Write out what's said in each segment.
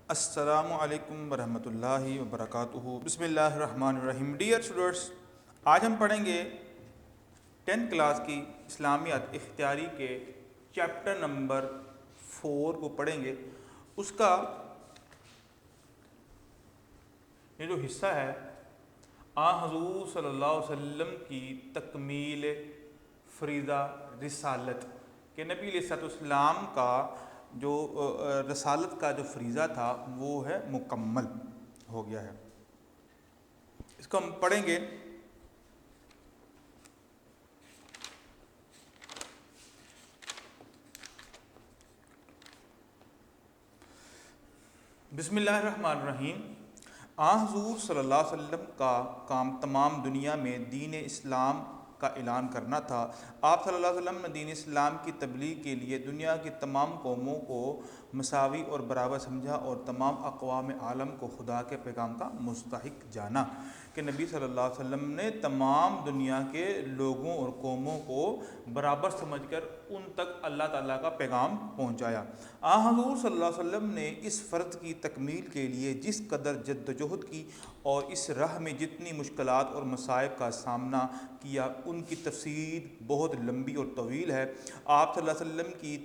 السلام علیکم ورحمۃ اللہ وبرکاتہ۔ بسم اللہ الرحمن الرحیم۔ ڈیئر اسٹوڈنٹس، آج ہم پڑھیں گے 10th کلاس کی اسلامیات اختیاری کے چیپٹر نمبر 4 کو پڑھیں گے۔ اس کا یہ جو حصہ ہے حضور صلی اللہ علیہ وسلم کی تکمیل فریضہ رسالت کہ نبی علیہ الصلوۃ والسلام کا جو رسالت کا جو فریضہ تھا وہ ہے مکمل ہو گیا ہے۔ اس کو ہم پڑھیں گے۔ بسم اللہ الرحمن الرحیم۔ حضور صلی اللہ علیہ وسلم کا کام تمام دنیا میں دین اسلام کا اعلان کرنا تھا۔ آپ صلی اللہ علیہ وسلم نے دین اسلام کی تبلیغ کے لیے دنیا کی تمام قوموں کو مساوی اور برابر سمجھا اور تمام اقوام عالم کو خدا کے پیغام کا مستحق جانا کہ نبی صلی اللہ علیہ وسلم نے تمام دنیا کے لوگوں اور قوموں کو برابر سمجھ کر ان تک اللہ تعالیٰ کا پیغام پہنچایا۔ حضور صلی اللہ علیہ وسلم نے اس فرض کی تکمیل کے لیے جس قدر جدوجہد کی اور اس راہ میں جتنی مشکلات اور مصائب کا سامنا کیا ان کی تفصیل بہت لمبی اور طویل ہے۔ آپ صلی اللہ علیہ وسلم کی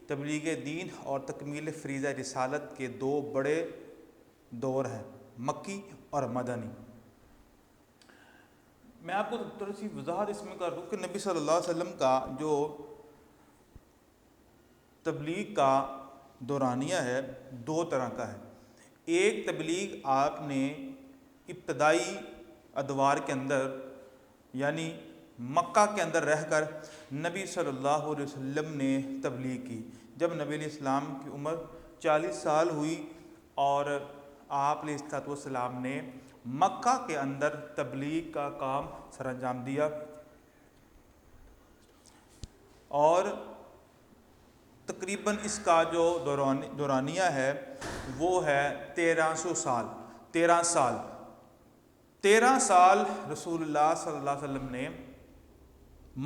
تبلیغ دین اور تکمیل فریضہ رسالت کے دو بڑے دور ہیں، مکی اور مدنی۔ میں آپ کو تھوڑی سی وضاحت اس میں کر دوں کہ نبی صلی اللہ علیہ وسلم کا جو تبلیغ کا دورانیہ ہے دو طرح کا ہے۔ ایک تبلیغ آپ نے ابتدائی ادوار کے اندر یعنی مکہ کے اندر رہ کر نبی صلی اللہ علیہ وسلم نے تبلیغ کی۔ جب نبی علیہ السلام کی عمر 40 سال ہوئی اور آپ علیہ السلام نے مکہ کے اندر تبلیغ کا کام سر انجام دیا اور تقریباً اس کا جو دورانیہ ہے وہ ہے 1300 سال 13 سال رسول اللہ صلی اللہ علیہ وسلم نے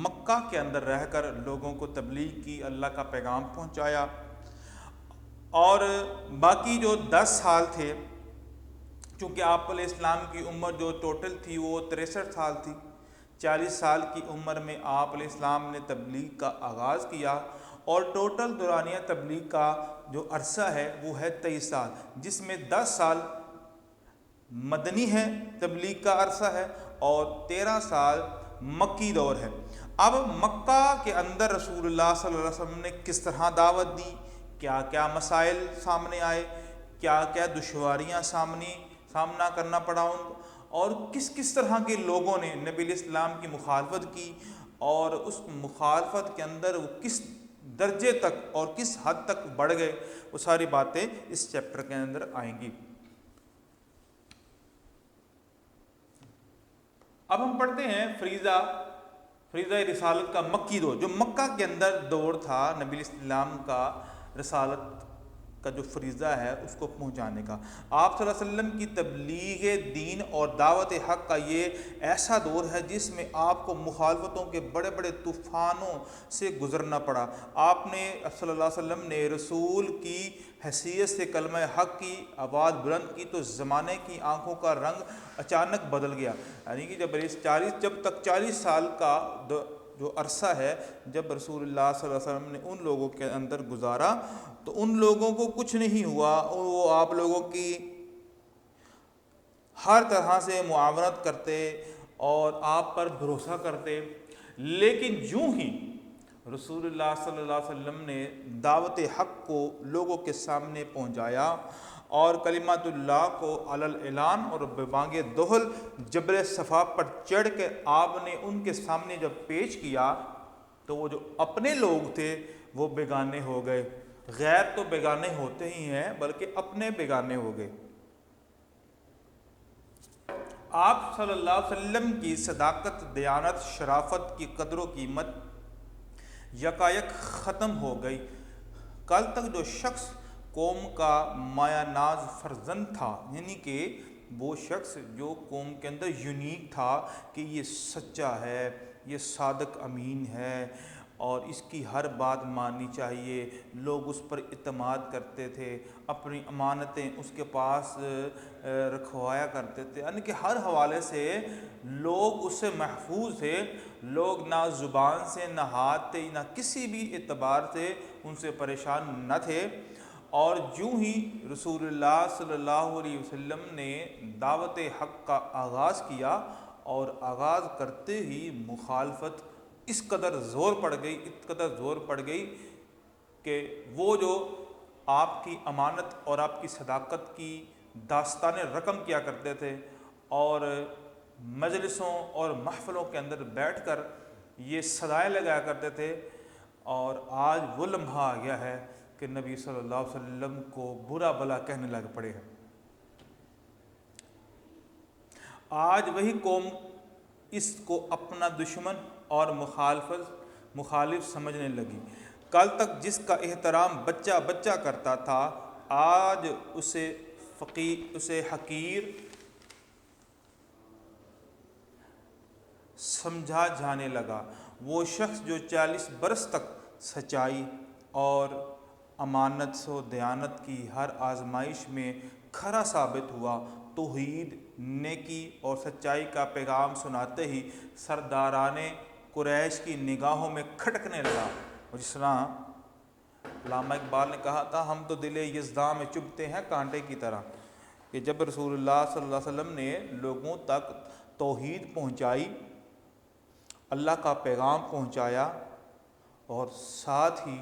مکہ کے اندر رہ کر لوگوں کو تبلیغ کی، اللہ کا پیغام پہنچایا۔ اور باقی جو 10 سال تھے، چونکہ آپ علیہ السلام کی عمر جو ٹوٹل تھی وہ 63 سال تھی، 40 سال کی عمر میں آپ علیہ السلام نے تبلیغ کا آغاز کیا اور ٹوٹل دورانیہ تبلیغ کا جو عرصہ ہے وہ ہے 23 سال، جس میں 10 سال مدنی ہے تبلیغ کا عرصہ ہے اور 13 سال مکی دور ہے۔ اب مکہ کے اندر رسول اللہ صلی اللہ علیہ وسلم نے کس طرح دعوت دی، کیا کیا مسائل سامنے آئے، کیا کیا دشواریاں سامنا کرنا پڑا ان کو، اور کس کس طرح کے لوگوں نے نبی علیہ السلام کی مخالفت کی اور اس مخالفت کے اندر وہ کس درجے تک اور کس حد تک بڑھ گئے، وہ ساری باتیں اس چیپٹر کے اندر آئیں گی۔ اب ہم پڑھتے ہیں فریضہ رسالت کا مکی دور، جو مکہ کے اندر دور تھا نبی علیہ السلام کا رسالت کا جو فریضہ ہے اس کو پہنچانے کا۔ آپ صلی اللہ علیہ وسلم کی تبلیغ دین اور دعوت حق کا یہ ایسا دور ہے جس میں آپ کو مخالفتوں کے بڑے بڑے طوفانوں سے گزرنا پڑا۔ آپ نے صلی اللہ علیہ وسلم نے رسول کی حیثیت سے کلمہ حق کی آواز بلند کی تو زمانے کی آنکھوں کا رنگ اچانک بدل گیا، یعنی کہ جب تک 40 سال کا جو عرصہ ہے جب رسول اللہ صلی اللہ علیہ وسلم نے ان لوگوں کے اندر گزارا تو ان لوگوں کو کچھ نہیں ہوا، وہ آپ لوگوں کی ہر طرح سے معاونت کرتے اور آپ پر بھروسہ کرتے، لیکن یوں ہی رسول اللہ صلی اللہ علیہ وسلم نے دعوت حق کو لوگوں کے سامنے پہنچایا اور کلمات اللہ کو علی الاعلان اور ببانگ دہل جبل صفا پر چڑھ کے آپ نے ان کے سامنے جب پیش کیا تو وہ جو اپنے لوگ تھے وہ بیگانے ہو گئے۔ غیر تو بیگانے ہوتے ہی ہیں بلکہ اپنے بیگانے ہو گئے۔ آپ صلی اللہ علیہ وسلم کی صداقت، دیانت، شرافت کی قدر و قیمت یکایک ختم ہو گئی۔ کل تک جو شخص قوم کا مایہ ناز فرزند تھا، یعنی کہ وہ شخص جو قوم کے اندر یونیک تھا کہ یہ سچا ہے، یہ صادق امین ہے اور اس کی ہر بات ماننی چاہیے، لوگ اس پر اعتماد کرتے تھے، اپنی امانتیں اس کے پاس رکھوایا کرتے تھے، یعنی کہ ہر حوالے سے لوگ اس سے محفوظ تھے، لوگ نہ زبان سے نہ ہاتھ سے نہ کسی بھی اعتبار سے ان سے پریشان نہ تھے۔ اور یوں ہی رسول اللہ صلی اللہ علیہ وسلم نے دعوت حق کا آغاز کیا، اور آغاز کرتے ہی مخالفت اس قدر زور پڑ گئی کہ وہ جو آپ کی امانت اور آپ کی صداقت کی داستان رقم کیا کرتے تھے، اور مجلسوں اور محفلوں کے اندر بیٹھ کر یہ صدائیں لگایا کرتے تھے، اور آج وہ لمحہ آ گیا ہے کہ نبی صلی اللہ علیہ وسلم کو برا بھلا کہنے لگ پڑے ہیں۔ آج وہی قوم اس کو اپنا دشمن اور مخالف سمجھنے لگی۔ کل تک جس کا احترام بچہ بچہ کرتا تھا، آج اسے حقیر سمجھا جانے لگا۔ وہ شخص جو 40 برس تک سچائی اور امانت و دیانت کی ہر آزمائش میں کھرا ثابت ہوا، توحید، نیکی اور سچائی کا پیغام سناتے ہی سرداران قریش کی نگاہوں میں کھٹکنے لگا۔ اور جس طرح علامہ اقبال نے کہا تھا، ہم تو دل یزداں میں چبھتے ہیں کانٹے کی طرح، کہ جب رسول اللہ صلی اللہ علیہ وسلم نے لوگوں تک توحید پہنچائی، اللہ کا پیغام پہنچایا، اور ساتھ ہی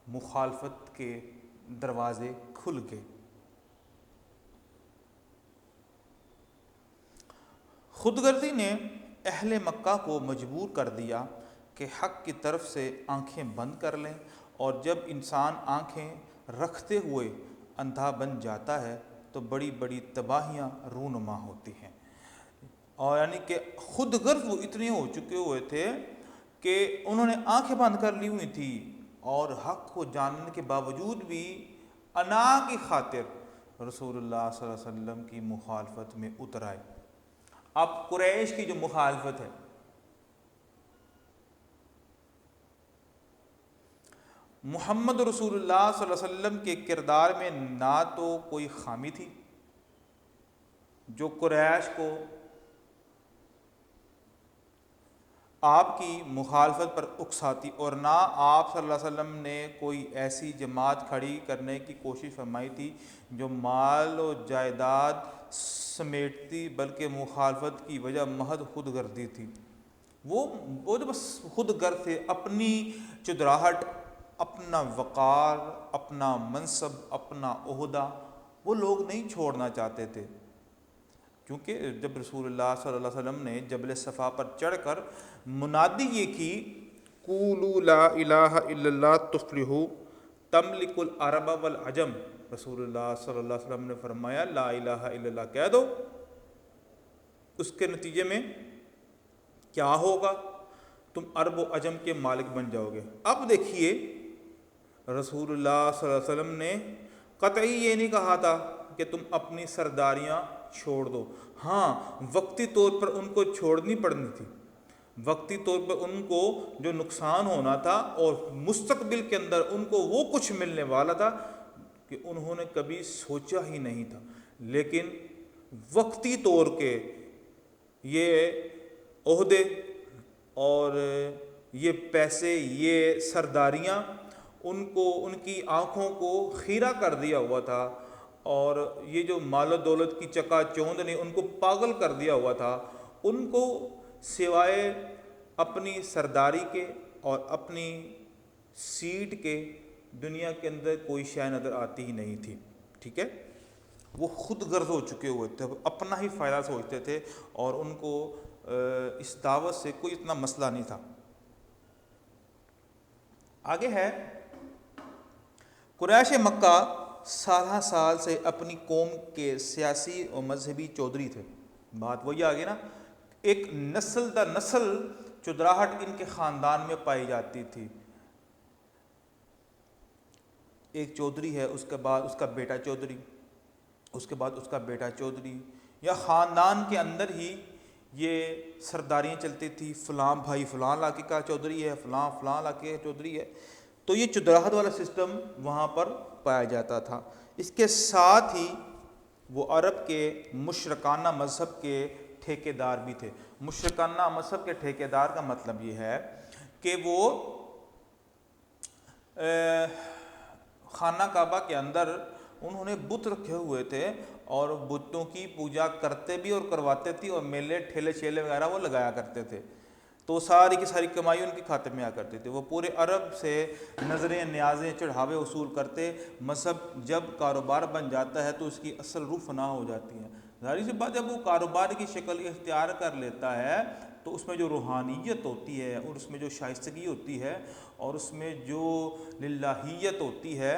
مخالفت کے دروازے کھل گئے۔ خود غرضی نے اہل مکہ کو مجبور کر دیا کہ حق کی طرف سے آنکھیں بند کر لیں، اور جب انسان آنکھیں رکھتے ہوئے اندھا بن جاتا ہے تو بڑی بڑی تباہیاں رونما ہوتی ہیں۔ اور یعنی کہ خود غرض وہ اتنے ہو چکے ہوئے تھے کہ انہوں نے آنکھیں بند کر لی ہوئی تھی، اور حق کو جاننے کے باوجود بھی انا کی خاطر رسول اللہ صلی اللہ علیہ وسلم کی مخالفت میں اتر آئے۔ اب قریش کی جو مخالفت ہے، محمد رسول اللہ صلی اللہ علیہ وسلم کے کردار میں نہ تو کوئی خامی تھی جو قریش کو آپ کی مخالفت پر اکساتی، اور نہ آپ صلی اللہ علیہ وسلم نے کوئی ایسی جماعت کھڑی کرنے کی کوشش فرمائی تھی جو مال و جائیداد سمیٹتی، بلکہ مخالفت کی وجہ محض خود غرضی تھی۔ وہ جو بس خود غرض تھے، اپنی چدراہٹ، اپنا وقار، اپنا منصب، اپنا عہدہ وہ لوگ نہیں چھوڑنا چاہتے تھے، کیونکہ جب رسول اللہ صلی اللہ علیہ وسلم نے جبل صفا پر چڑھ کر منادی یہ کی، قولوا لا الہ الا اللہ تفلحوا تملک العرب والعجم، رسول اللہ صلی اللہ علیہ وسلم نے فرمایا لا الہ الا اللہ کہہ دو، اس کے نتیجے میں کیا ہوگا؟ تم عرب و عجم کے مالک بن جاؤ گے۔ اب دیکھیے، رسول اللہ صلی اللہ علیہ وسلم نے قطعی یہ نہیں کہا تھا کہ تم اپنی سرداریاں چھوڑ دو، ہاں وقتی طور پر ان کو چھوڑنی پڑنی تھی، وقتی طور پر ان کو جو نقصان ہونا تھا، اور مستقبل کے اندر ان کو وہ کچھ ملنے والا تھا کہ انہوں نے کبھی سوچا ہی نہیں تھا۔ لیکن وقتی طور کے یہ عہدے اور یہ پیسے، یہ سرداریاں ان کی آنکھوں کو خیرہ کر دیا ہوا تھا، اور یہ جو مال و دولت کی چکا چوند نے ان کو پاگل کر دیا ہوا تھا۔ ان کو سوائے اپنی سرداری کے اور اپنی سیٹ کے دنیا کے اندر کوئی شے نظر آتی ہی نہیں تھی، ٹھیک ہے۔ وہ خود غرض ہو چکے ہوئے تھے، اپنا ہی فائدہ سوچتے تھے، اور ان کو اس دعوت سے کوئی اتنا مسئلہ نہیں تھا۔ آگے ہے، قریش مکہ سالہ سال سے اپنی قوم کے سیاسی اور مذہبی چودھری تھے۔ بات وہی آگے نا، ایک نسل در نسل چودراہٹ ان کے خاندان میں پائی جاتی تھی۔ ایک چودھری ہے، اس کے بعد اس کا بیٹا چودھری، اس کے بعد اس کا بیٹا چودھری، یا خاندان کے اندر ہی یہ سرداریاں چلتی تھی، فلاں بھائی فلاں علاقے کا چودھری ہے، فلاں فلاں علاقے کا چودھری ہے، تو یہ چودراہٹ والا سسٹم وہاں پر پایا جاتا تھا۔ اس کے ساتھ ہی وہ عرب کے مشرکانہ مذہب کے ٹھیکیدار بھی تھے۔ مشرکانہ مذہب کے ٹھیکیدار کا مطلب یہ ہے کہ وہ خانہ کعبہ کے اندر انہوں نے بت رکھے ہوئے تھے اور بتوں کی پوجا کرتے بھی اور کرواتے تھے، اور میلے ٹھیلے چھیلے وغیرہ وہ لگایا کرتے تھے، تو ساری کی ساری کمائی ان کے کھاتے میں آ کرتی تھی۔ وہ پورے عرب سے نظریں نیازیں چڑھاوے وصول کرتے۔ مذہب جب کاروبار بن جاتا ہے تو اس کی اصل روح فنا ہو جاتی ہے۔ ظاہر سی بات جب وہ کاروبار کی شکل اختیار کر لیتا ہے تو اس میں جو روحانیت ہوتی ہے اور اس میں جو شائستگی ہوتی ہے اور اس میں جو للہیت ہوتی ہے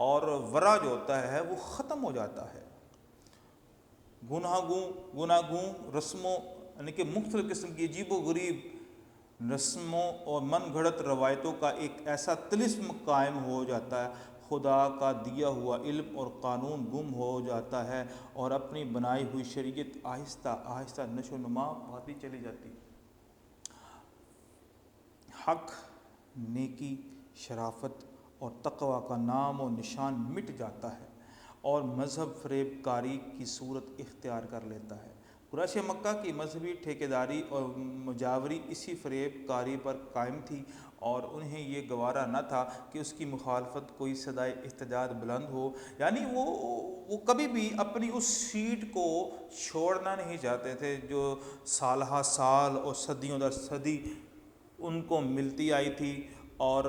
اور ورع جو ہوتا ہے وہ ختم ہو جاتا ہے۔ گناگوں رسموں یعنی کہ مختلف قسم کی عجیب و غریب رسموں اور من گھڑت روایتوں کا ایک ایسا طلسم قائم ہو جاتا ہے، خدا کا دیا ہوا علم اور قانون گم ہو جاتا ہے اور اپنی بنائی ہوئی شریعت آہستہ آہستہ نشو و نما پاتی چلی جاتی۔ حق، نیکی، شرافت اور تقوی کا نام و نشان مٹ جاتا ہے اور مذہب فریب کاری کی صورت اختیار کر لیتا ہے۔ قریش مکہ کی مذہبی ٹھیکیداری اور مجاوری اسی فریب کاری پر قائم تھی، اور انہیں یہ گوارا نہ تھا کہ اس کی مخالفت کوئی صدائے احتجاج بلند ہو، یعنی وہ کبھی بھی اپنی اس سیٹ کو چھوڑنا نہیں چاہتے تھے جو سالہ سال اور صدیوں در صدی ان کو ملتی آئی تھی، اور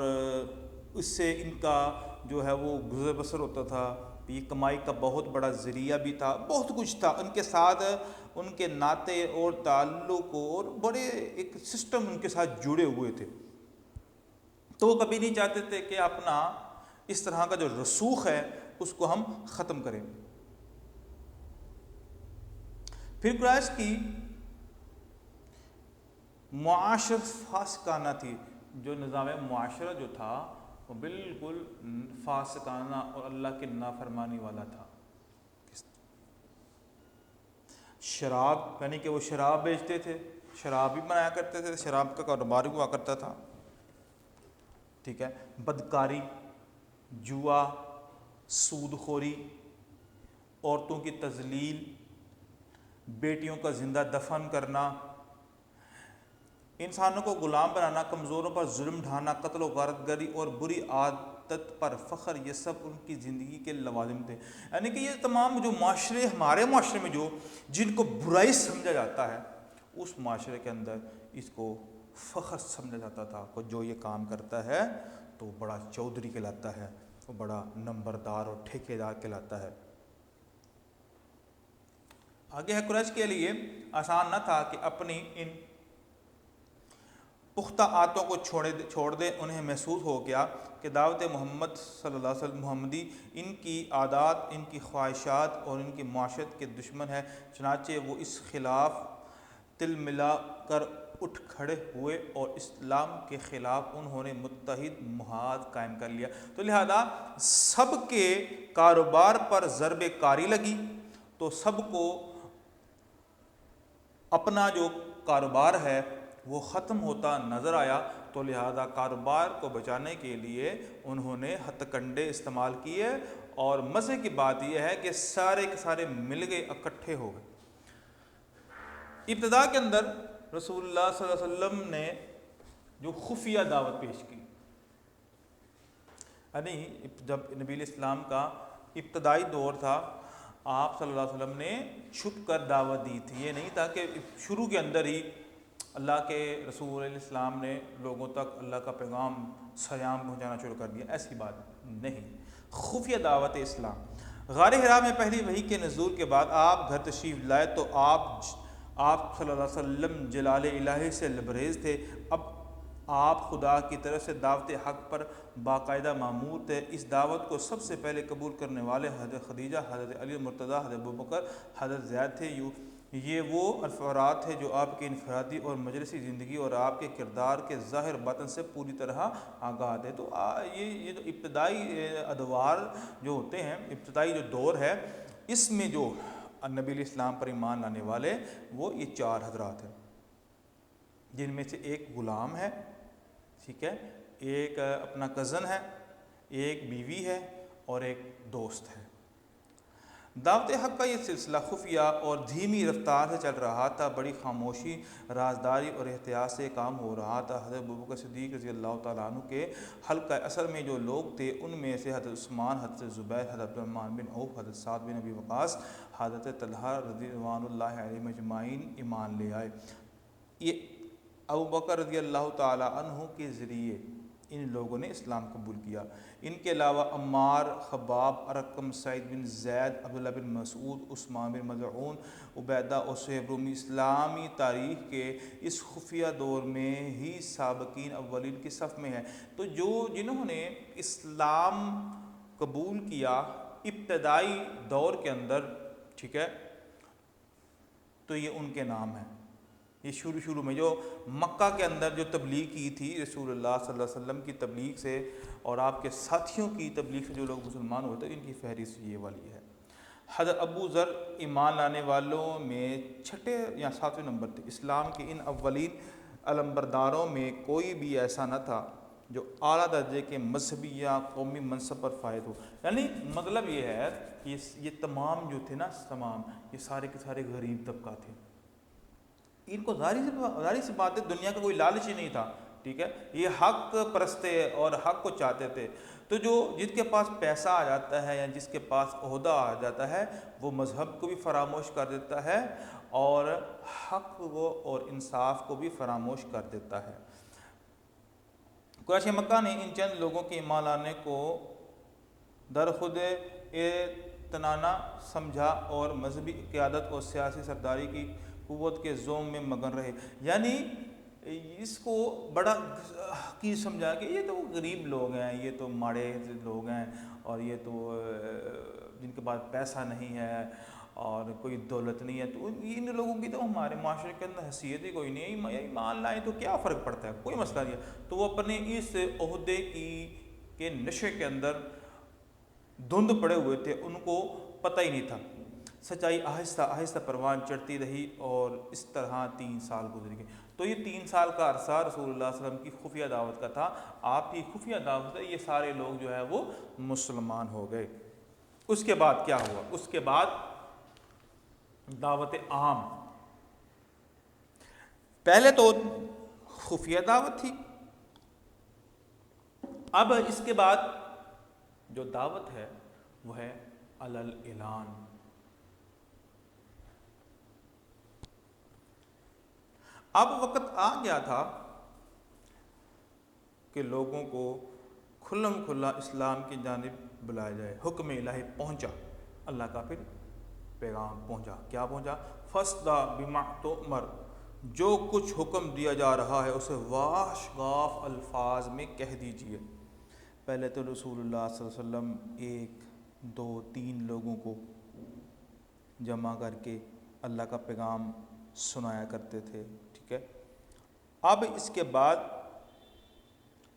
اس سے ان کا جو ہے وہ گزر بسر ہوتا تھا۔ یہ کمائی کا بہت بڑا ذریعہ بھی تھا، بہت کچھ تھا ان کے ساتھ، ان کے ناطے اور تعلق اور بڑے ایک سسٹم ان کے ساتھ جڑے ہوئے تھے، تو وہ کبھی نہیں چاہتے تھے کہ اپنا اس طرح کا جو رسوخ ہے اس کو ہم ختم کریں۔ پھر قریش کی معاشرت فاسقانہ تھی، جو نظام معاشرہ جو تھا وہ بالکل فاسقانہ اور اللہ کے نافرمانی والا تھا۔ شراب یعنی کہ وہ شراب بیچتے تھے، شراب بھی بنایا کرتے تھے، شراب کا کاروبار ہوا کرتا تھا، ٹھیک ہے، بدکاری، جوا، سود خوری، عورتوں کی تذلیل، بیٹیوں کا زندہ دفن کرنا، انسانوں کو غلام بنانا، کمزوروں پر ظلم ڈھانا، قتل و غارت گری اور بری عادت پر فخر، یہ سب ان کی زندگی کے لوازم تھے۔ یعنی کہ یہ تمام جو معاشرے ہمارے معاشرے میں جو جن کو برائی سمجھا جاتا ہے، اس معاشرے کے اندر اس کو فخر سمجھا جاتا تھا کہ جو یہ کام کرتا ہے تو وہ بڑا چودھری کہلاتا ہے، وہ بڑا نمبردار اور ٹھیکیدار کہلاتا ہے۔ آگے ہے، قریش کے لیے آسان نہ تھا کہ اپنی ان پختہ عادتوں کو چھوڑ دے۔ انہیں محسوس ہو گیا کہ دعوت محمد صلی اللہ علیہ وسلم محمدی ان کی عادات، ان کی خواہشات اور ان کی معاشرت کے دشمن ہے، چنانچہ وہ اس خلاف تل ملا کر اٹھ کھڑے ہوئے اور اسلام کے خلاف انہوں نے متحد محاذ قائم کر لیا۔ تو لہذا سب کے کاروبار پر ضرب کاری لگی، تو سب کو اپنا جو کاروبار ہے وہ ختم ہوتا نظر آیا، تو لہذا کاروبار کو بچانے کے لیے انہوں نے ہتھ کنڈے استعمال کیے، اور مزے کی بات یہ ہے کہ سارے کے سارے مل گئے، اکٹھے ہو گئے۔ ابتدا کے اندر رسول اللہ صلی اللہ علیہ وسلم نے جو خفیہ دعوت پیش کی، یعنی جب نبی الاسلام کا ابتدائی دور تھا، آپ صلی اللہ علیہ وسلم نے چھپ کر دعوت دی تھی۔ یہ نہیں تھا کہ شروع کے اندر ہی اللہ کے رسول علیہ السلام نے لوگوں تک اللہ کا پیغام سیام پہنچانا شروع کر دیا، ایسی بات نہیں۔ خفیہ دعوت اسلام۔ غار حرا میں پہلی وحی کے نزول کے بعد آپ گھر تشریف لائے تو آپ صلی اللہ علیہ وسلم جلال الہی سے لبریز تھے۔ اب آپ خدا کی طرف سے دعوت حق پر باقاعدہ مامور تھے۔ اس دعوت کو سب سے پہلے قبول کرنے والے حضرت خدیجہ، حضرت علی مرتضیٰ، حضرت ابوبکر، حضرت زید تھے۔ یہ وہ افراد تھے جو آپ کی انفرادی اور مجلسی زندگی اور آپ کے کردار کے ظاہر باطن سے پوری طرح آگاہ تھے۔ تو یہ جو ابتدائی ادوار جو ہوتے ہیں، ابتدائی جو دور ہے، اس میں جو نبی علیہ السلام پر ایمان لانے والے وہ یہ 4 حضرات ہیں، جن میں سے ایک غلام ہے، ٹھیک ہے، ایک اپنا کزن ہے، ایک بیوی ہے اور ایک دوست ہے۔ دعوت حق کا یہ سلسلہ خفیہ اور دھیمی رفتار سے چل رہا تھا، بڑی خاموشی، رازداری اور احتیاط سے کام ہو رہا تھا۔ حضرت ابوبکر صدیق رضی اللہ تعالیٰ عنہ کے حلقہ اثر میں جو لوگ تھے، ان میں سے حضرت عثمان، حضرت زبیر، حضرت عبدالرحمن بن عوف، حضرت سعد بن ابی وقاص، حضرت طلحہ رضوان اللہ علیہم اجمعین ایمان لے آئے۔ یہ ابوبکر رضی اللہ تعالیٰ عنہ کے ذریعے ان لوگوں نے اسلام قبول کیا۔ ان کے علاوہ عمار، خباب، ارقم، سعید بن زید، عبداللہ بن مسعود، عثمان بن مظعون، عبیدہ اور صہیب رومی اسلامی تاریخ کے اس خفیہ دور میں ہی سابقین اولین کی صف میں ہیں۔ تو جنہوں نے اسلام قبول کیا ابتدائی دور کے اندر، ٹھیک ہے، تو یہ ان کے نام ہیں۔ یہ شروع میں جو مکہ کے اندر جو تبلیغ کی تھی رسول اللہ صلی اللہ علیہ وسلم کی تبلیغ سے اور آپ کے ساتھیوں کی تبلیغ سے جو لوگ مسلمان ہوئے تھے، ان کی فہرست یہ والی ہے۔ حضرت ابو ذر ایمان لانے والوں میں 6 یا 7ویں نمبر تھے۔ اسلام کے ان اولین علمبرداروں میں کوئی بھی ایسا نہ تھا جو اعلیٰ درجے کے مذہبی یا قومی منصب پر فائز ہو۔ یعنی مطلب یہ ہے کہ یہ تمام جو تھے نا، تمام یہ سارے کے سارے غریب طبقہ تھے۔ ان کو ظاہری سی بات ہے، دنیا کا کوئی لالچ ہی نہیں تھا، ٹھیک ہے، یہ حق پرستے اور حق کو چاہتے تھے۔ تو جس کے پاس پیسہ آ جاتا ہے یا جس کے پاس عہدہ آ جاتا ہے، وہ مذہب کو بھی فراموش کر دیتا ہے اور حق کو اور انصاف کو بھی فراموش کر دیتا ہے۔ قریش مکہ نے ان چند لوگوں کے ایمان لانے کو درخود اطمینان سمجھا اور مذہبی قیادت اور سیاسی سرداری کی قوت کے زوم میں مگن رہے۔ یعنی اس کو بڑا حقیر سمجھا کہ یہ تو غریب لوگ ہیں، یہ تو ماڑے لوگ ہیں، اور یہ تو جن کے پاس پیسہ نہیں ہے اور کوئی دولت نہیں ہے، تو ان لوگوں کی تو ہمارے معاشرے کے اندر حیثیت ہی کوئی نہیں ہے، ایمان لائیں تو کیا فرق پڑتا ہے، کوئی مسئلہ نہیں ہے۔ تو وہ اپنے اس عہدے کے نشے کے اندر دھند پڑے ہوئے تھے، ان کو پتہ ہی نہیں تھا۔ سچائی آہستہ آہستہ پروان چڑھتی رہی اور اس طرح 3 سال گزر گئے۔ تو یہ 3 سال کا عرصہ رسول اللہ صلی اللہ علیہ وسلم کی خفیہ دعوت کا تھا۔ آپ کی خفیہ دعوت سے یہ سارے لوگ جو ہے وہ مسلمان ہو گئے۔ اس کے بعد کیا ہوا؟ اس کے بعد دعوت عام۔ پہلے تو خفیہ دعوت تھی، اب اس کے بعد جو دعوت ہے وہ ہے علی الاعلان۔ اب وقت آ گیا تھا کہ لوگوں کو کھلم کھلا اسلام کی جانب بلایا جائے۔ حکم الہی پہنچا، اللہ کا پھر پیغام پہنچا۔ کیا پہنچا؟ فاصدع بما تؤمر، جو کچھ حکم دیا جا رہا ہے اسے واش گاف الفاظ میں کہہ دیجئے۔ پہلے تو رسول اللہ صلی اللہ علیہ وسلم 1 2 3 لوگوں کو جمع کر کے اللہ کا پیغام سنایا کرتے تھے، ٹھیک ہے۔ اب اس کے بعد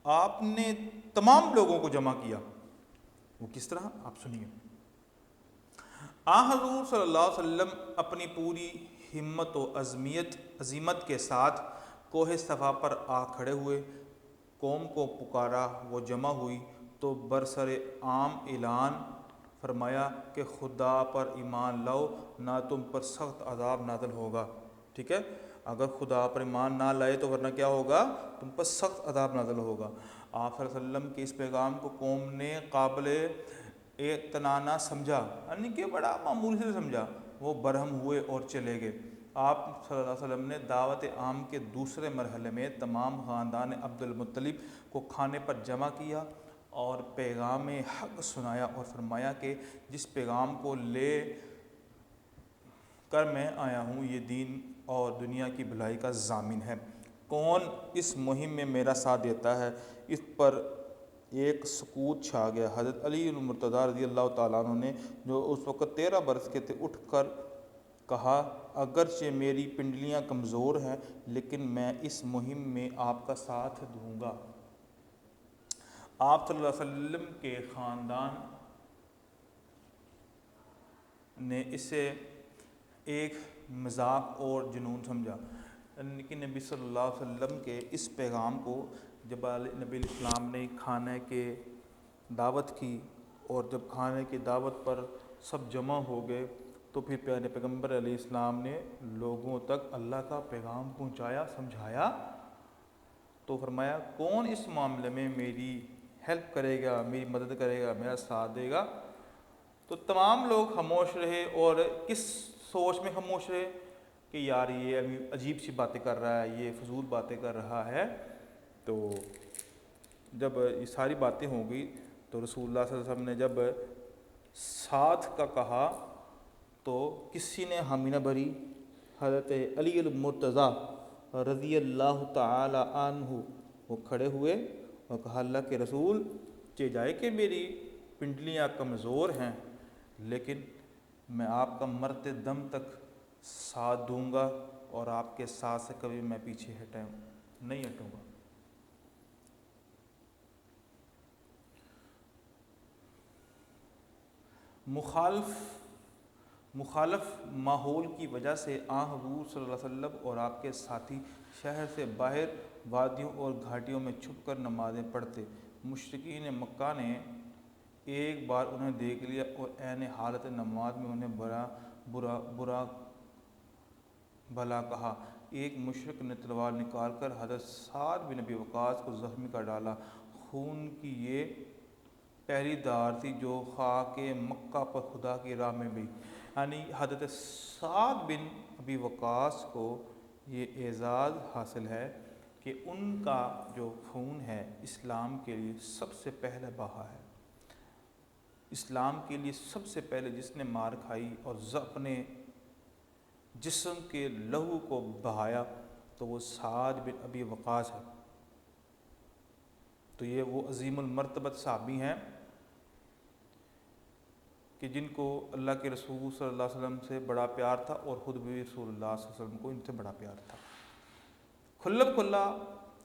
آپ نے تمام لوگوں کو جمع کیا۔ وہ کس طرح؟ آپ سنیے۔ حضور صلی اللہ علیہ وسلم اپنی پوری ہمت و عزیمت کے ساتھ کوہ صفا پر آ کھڑے ہوئے، قوم کو پکارا، وہ جمع ہوئی تو برسر عام اعلان فرمایا کہ خدا پر ایمان لاؤ، نہ تم پر سخت عذاب نازل ہوگا، ٹھیک ہے۔ اگر خدا پر ایمان نہ لائے تو ورنہ کیا ہوگا؟ تم پر سخت عذاب نازل ہوگا۔ آپ صلی اللہ علیہ وسلم کے اس پیغام کو قوم نے قابل اطمینان سمجھا، یعنی کہ بڑا معمولی سے سمجھا۔ وہ برہم ہوئے اور چلے گئے۔ آپ صلی اللہ علیہ وسلم نے دعوت عام کے دوسرے مرحلے میں تمام خاندان عبد المطلب کو کھانے پر جمع کیا اور پیغام حق سنایا اور فرمایا کہ جس پیغام کو لے کر میں آیا ہوں یہ دین اور دنیا کی بھلائی کا ضامن ہے۔ کون اس مہم میں میرا ساتھ دیتا ہے؟ اس پر ایک سکوت چھا گیا۔ حضرت علی المرتضیٰ رضی اللہ تعالیٰ عنہ نے، جو اس وقت 13 برس کے تھے، اٹھ کر کہا اگرچہ میری پنڈلیاں کمزور ہیں لیکن میں اس مہم میں آپ کا ساتھ دوں گا۔ آپ صلی اللہ علیہ وسلم کے خاندان نے اسے ایک مذاق اور جنون سمجھا، لیکن نبی صلی اللہ علیہ وسلم کے اس پیغام کو جب نبی الاسلام نے کھانے کے دعوت کی، اور جب کھانے کی دعوت پر سب جمع ہو گئے تو پھر پیارے پیغمبر علیہ السلام نے لوگوں تک اللہ کا پیغام پہنچایا، سمجھایا۔ تو فرمایا کون اس معاملے میں میری ہیلپ کرے گا، میری مدد کرے گا، میرا ساتھ دے گا؟ تو تمام لوگ خاموش رہے، اور کس سوچ میں خاموش رہے کہ یار یہ ابھی عجیب سی باتیں کر رہا ہے، یہ فضول باتیں کر رہا ہے۔ تو جب یہ ساری باتیں ہو گئی تو رسول اللہ صلی اللہ علیہ وسلم نے جب ساتھ کا کہا تو کسی نے حامی نہ بھری۔ حضرت علی المرتضیٰ رضی اللہ تعالی عنہ وہ کھڑے ہوئے اور کہا اللہ کے رسول، چہ جائے کہ میری پنڈلیاں کمزور ہیں، لیکن میں آپ کا مرتے دم تک ساتھ دوں گا، اور آپ کے ساتھ سے کبھی میں پیچھے نہیں ہٹوں گا۔ مخالف ماحول کی وجہ سے حضور صلی اللہ علیہ وسلم اور آپ کے ساتھی شہر سے باہر وادیوں اور گھاٹیوں میں چھپ کر نمازیں پڑھتے۔ مشرکین مکہ نے ایک بار انہیں دیکھ لیا اور عین حالت نماز میں انہیں برا بھلا کہا۔ ایک مشرک نے تلوار نکال کر حضرت سعد بن ابی وقاص کو زخمی کر ڈالا۔ خون کی یہ پہلی دھار تھی جو خاک مکہ پر خدا کی راہ میں گئی۔ یعنی حضرت سعد بن ابی وقاص کو یہ اعزاز حاصل ہے کہ ان کا جو خون ہے اسلام کے لیے سب سے پہلے بہا ہے۔ اسلام کے لیے سب سے پہلے جس نے مار کھائی اور اپنے جسم کے لہو کو بہایا تو وہ سعد بن ابی وقاص ہے۔ تو یہ وہ عظیم المرتبت صحابی ہیں کہ جن کو اللہ کے رسول صلی اللہ علیہ وسلم سے بڑا پیار تھا، اور خود بھی رسول اللہ صلی اللہ علیہ وسلم کو ان سے بڑا پیار تھا۔ کھلم کھلا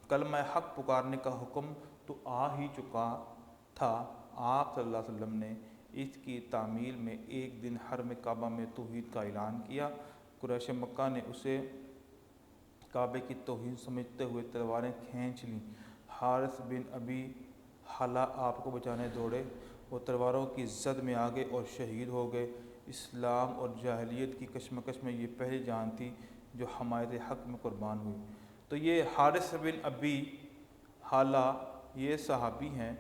کلمہ حق پکارنے کا حکم تو آ ہی چکا تھا۔ آپ صلی اللہ علیہ وسلم نے اس کی تعمیل میں ایک دن حرم کعبہ میں توحید کا اعلان کیا۔ قریش مکہ نے اسے کعبے کی توہین سمجھتے ہوئے تلواریں کھینچ لیں۔ حارث بن ابی حالہ آپ کو بچانے دوڑے، وہ تلواروں کی زد میں آگے اور شہید ہو گئے۔ اسلام اور جاہلیت کی کشمکش میں یہ پہلی جان تھی جو حمایت حق میں قربان ہوئی۔ تو یہ حارث بن ابی حالہ یہ صحابی ہیں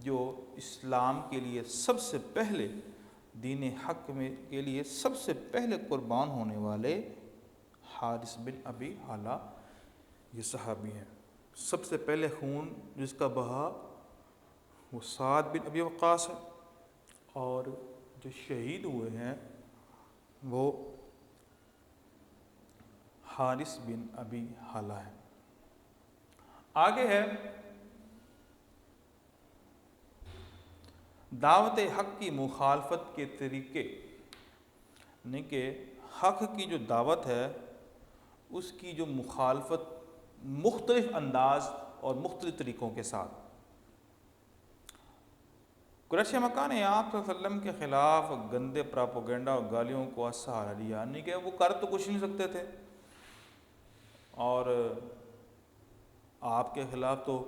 جو اسلام کے لیے سب سے پہلے، دین حق میں کے لیے سب سے پہلے قربان ہونے والے حارث بن ابی حالہ یہ صحابی ہیں۔ سب سے پہلے خون جس کا بہا وہ سعد بن ابی وقاص ہے، اور جو شہید ہوئے ہیں وہ حارث بن ابی حالہ ہے۔ آگے ہے دعوت حق کی مخالفت کے طریقے، یعنی کہ حق کی جو دعوت ہے اس کی جو مخالفت مختلف انداز اور مختلف طریقوں کے ساتھ۔ قریش مکہ نے آپ صلی اللہ علیہ وسلم کے خلاف گندے پراپوگنڈا اور گالیوں کو سہارا لیا، یعنی کہ وہ کر تو کچھ نہیں سکتے تھے، اور آپ کے خلاف تو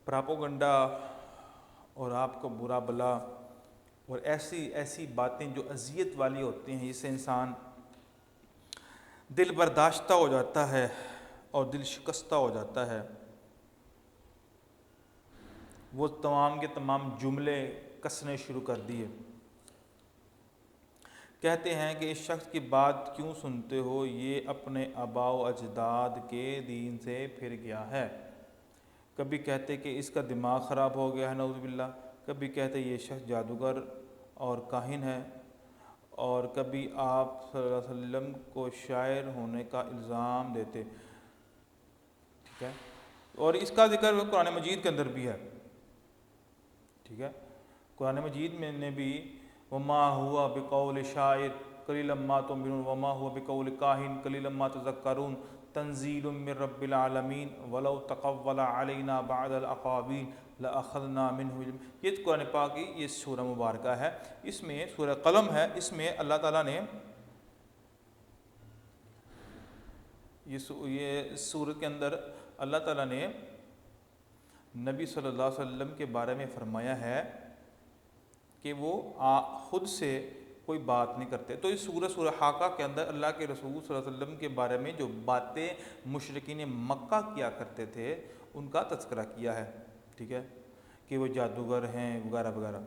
پراپوگنڈا اور آپ کو برا بلا اور ایسی باتیں جو اذیت والی ہوتی ہیں، جس سے انسان دل برداشتہ ہو جاتا ہے اور دل شکستہ ہو جاتا ہے، وہ تمام کے تمام جملے کسنے شروع کر دیے۔ کہتے ہیں کہ اس شخص کی بات کیوں سنتے ہو، یہ اپنے آباء و اجداد کے دین سے پھر گیا ہے۔ کبھی کہتے کہ اس کا دماغ خراب ہو گیا ہے، نعوذ باللہ، کبھی کہتے یہ شخص جادوگر اور کاہن ہے، اور کبھی آپ صلی اللہ علیہ وسلم کو شاعر ہونے کا الزام دیتے۔ ٹھیک ہے، اور اس کا ذکر قرآن مجید کے اندر بھی ہے۔ ٹھیک ہے، قرآن مجید میں نے بھی وما ہوا بقول شاعر قلیلا ما تؤمنون وما ہوا بقول کاہن قلیلا ما تذکرون، تنزیل من رب العالمین ولو تقول علینا بعض الاقاویل لأخذنا منہ۔ یہ قرآن پاک کی یہ سورہ مبارکہ ہے، اس میں سورہ قلم ہے، اس میں اللہ تعالیٰ نے یہ سورت کے اندر اللہ تعالیٰ نے نبی صلی اللہ علیہ وسلم کے بارے میں فرمایا ہے کہ وہ خود سے کوئی بات نہیں کرتے۔ تو اس سورہ حاقہ کے اندر اللہ کے رسول صلی اللہ علیہ وسلم کے بارے میں جو باتیں مشرکین مکہ کیا کرتے تھے ان کا تذکرہ کیا ہے، ٹھیک ہے، کہ وہ جادوگر ہیں وغیرہ وغیرہ۔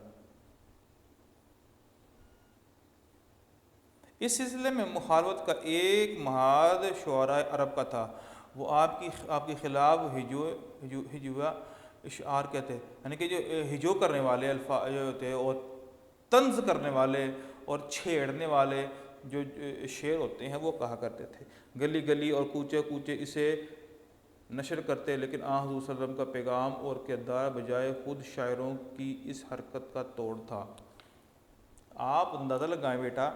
اس سلسلے میں مخالفت کا ایک محاذ شعراء عرب کا تھا، وہ آپ کے خلاف ہجوہ اشعار کہتے ہیں، یعنی کہ جو ہجو کرنے والے الفاظ جو ہوتے ہیں اور طنز کرنے والے اور چھیڑنے والے جو شعر ہوتے ہیں وہ کہا کرتے تھے۔ گلی گلی اور کوچے کوچے اسے نشر کرتے، لیکن حضور صلی اللہ علیہ وسلم کا پیغام اور کردار بجائے خود شاعروں کی اس حرکت کا توڑ تھا۔ آپ اندازہ لگائیں بیٹا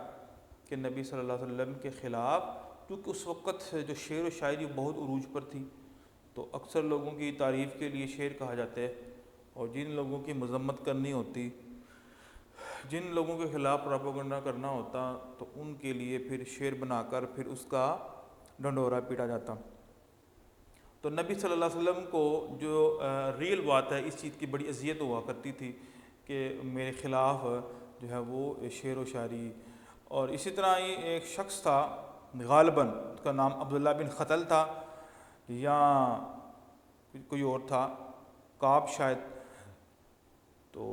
کہ نبی صلی اللہ علیہ وسلم کے خلاف، کیونکہ اس وقت جو شعر و شاعری بہت عروج پر تھی، تو اکثر لوگوں کی تعریف کے لیے شعر کہا جاتا ہے، اور جن لوگوں کی مذمت کرنی ہوتی، جن لوگوں کے خلاف پروپیگنڈا کرنا ہوتا، تو ان کے لیے پھر شعر بنا کر پھر اس کا ڈنڈورا پیٹا جاتا۔ تو نبی صلی اللہ علیہ وسلم کو جو ریئل بات ہے اس چیز کی بڑی اذیت ہوا کرتی تھی کہ میرے خلاف جو ہے وہ شعر و شاعری۔ اور اسی طرح ہی ایک شخص تھا غالباً، اس کا نام عبداللہ بن خطل تھا یا کوئی اور تھا، کعب شاید، تو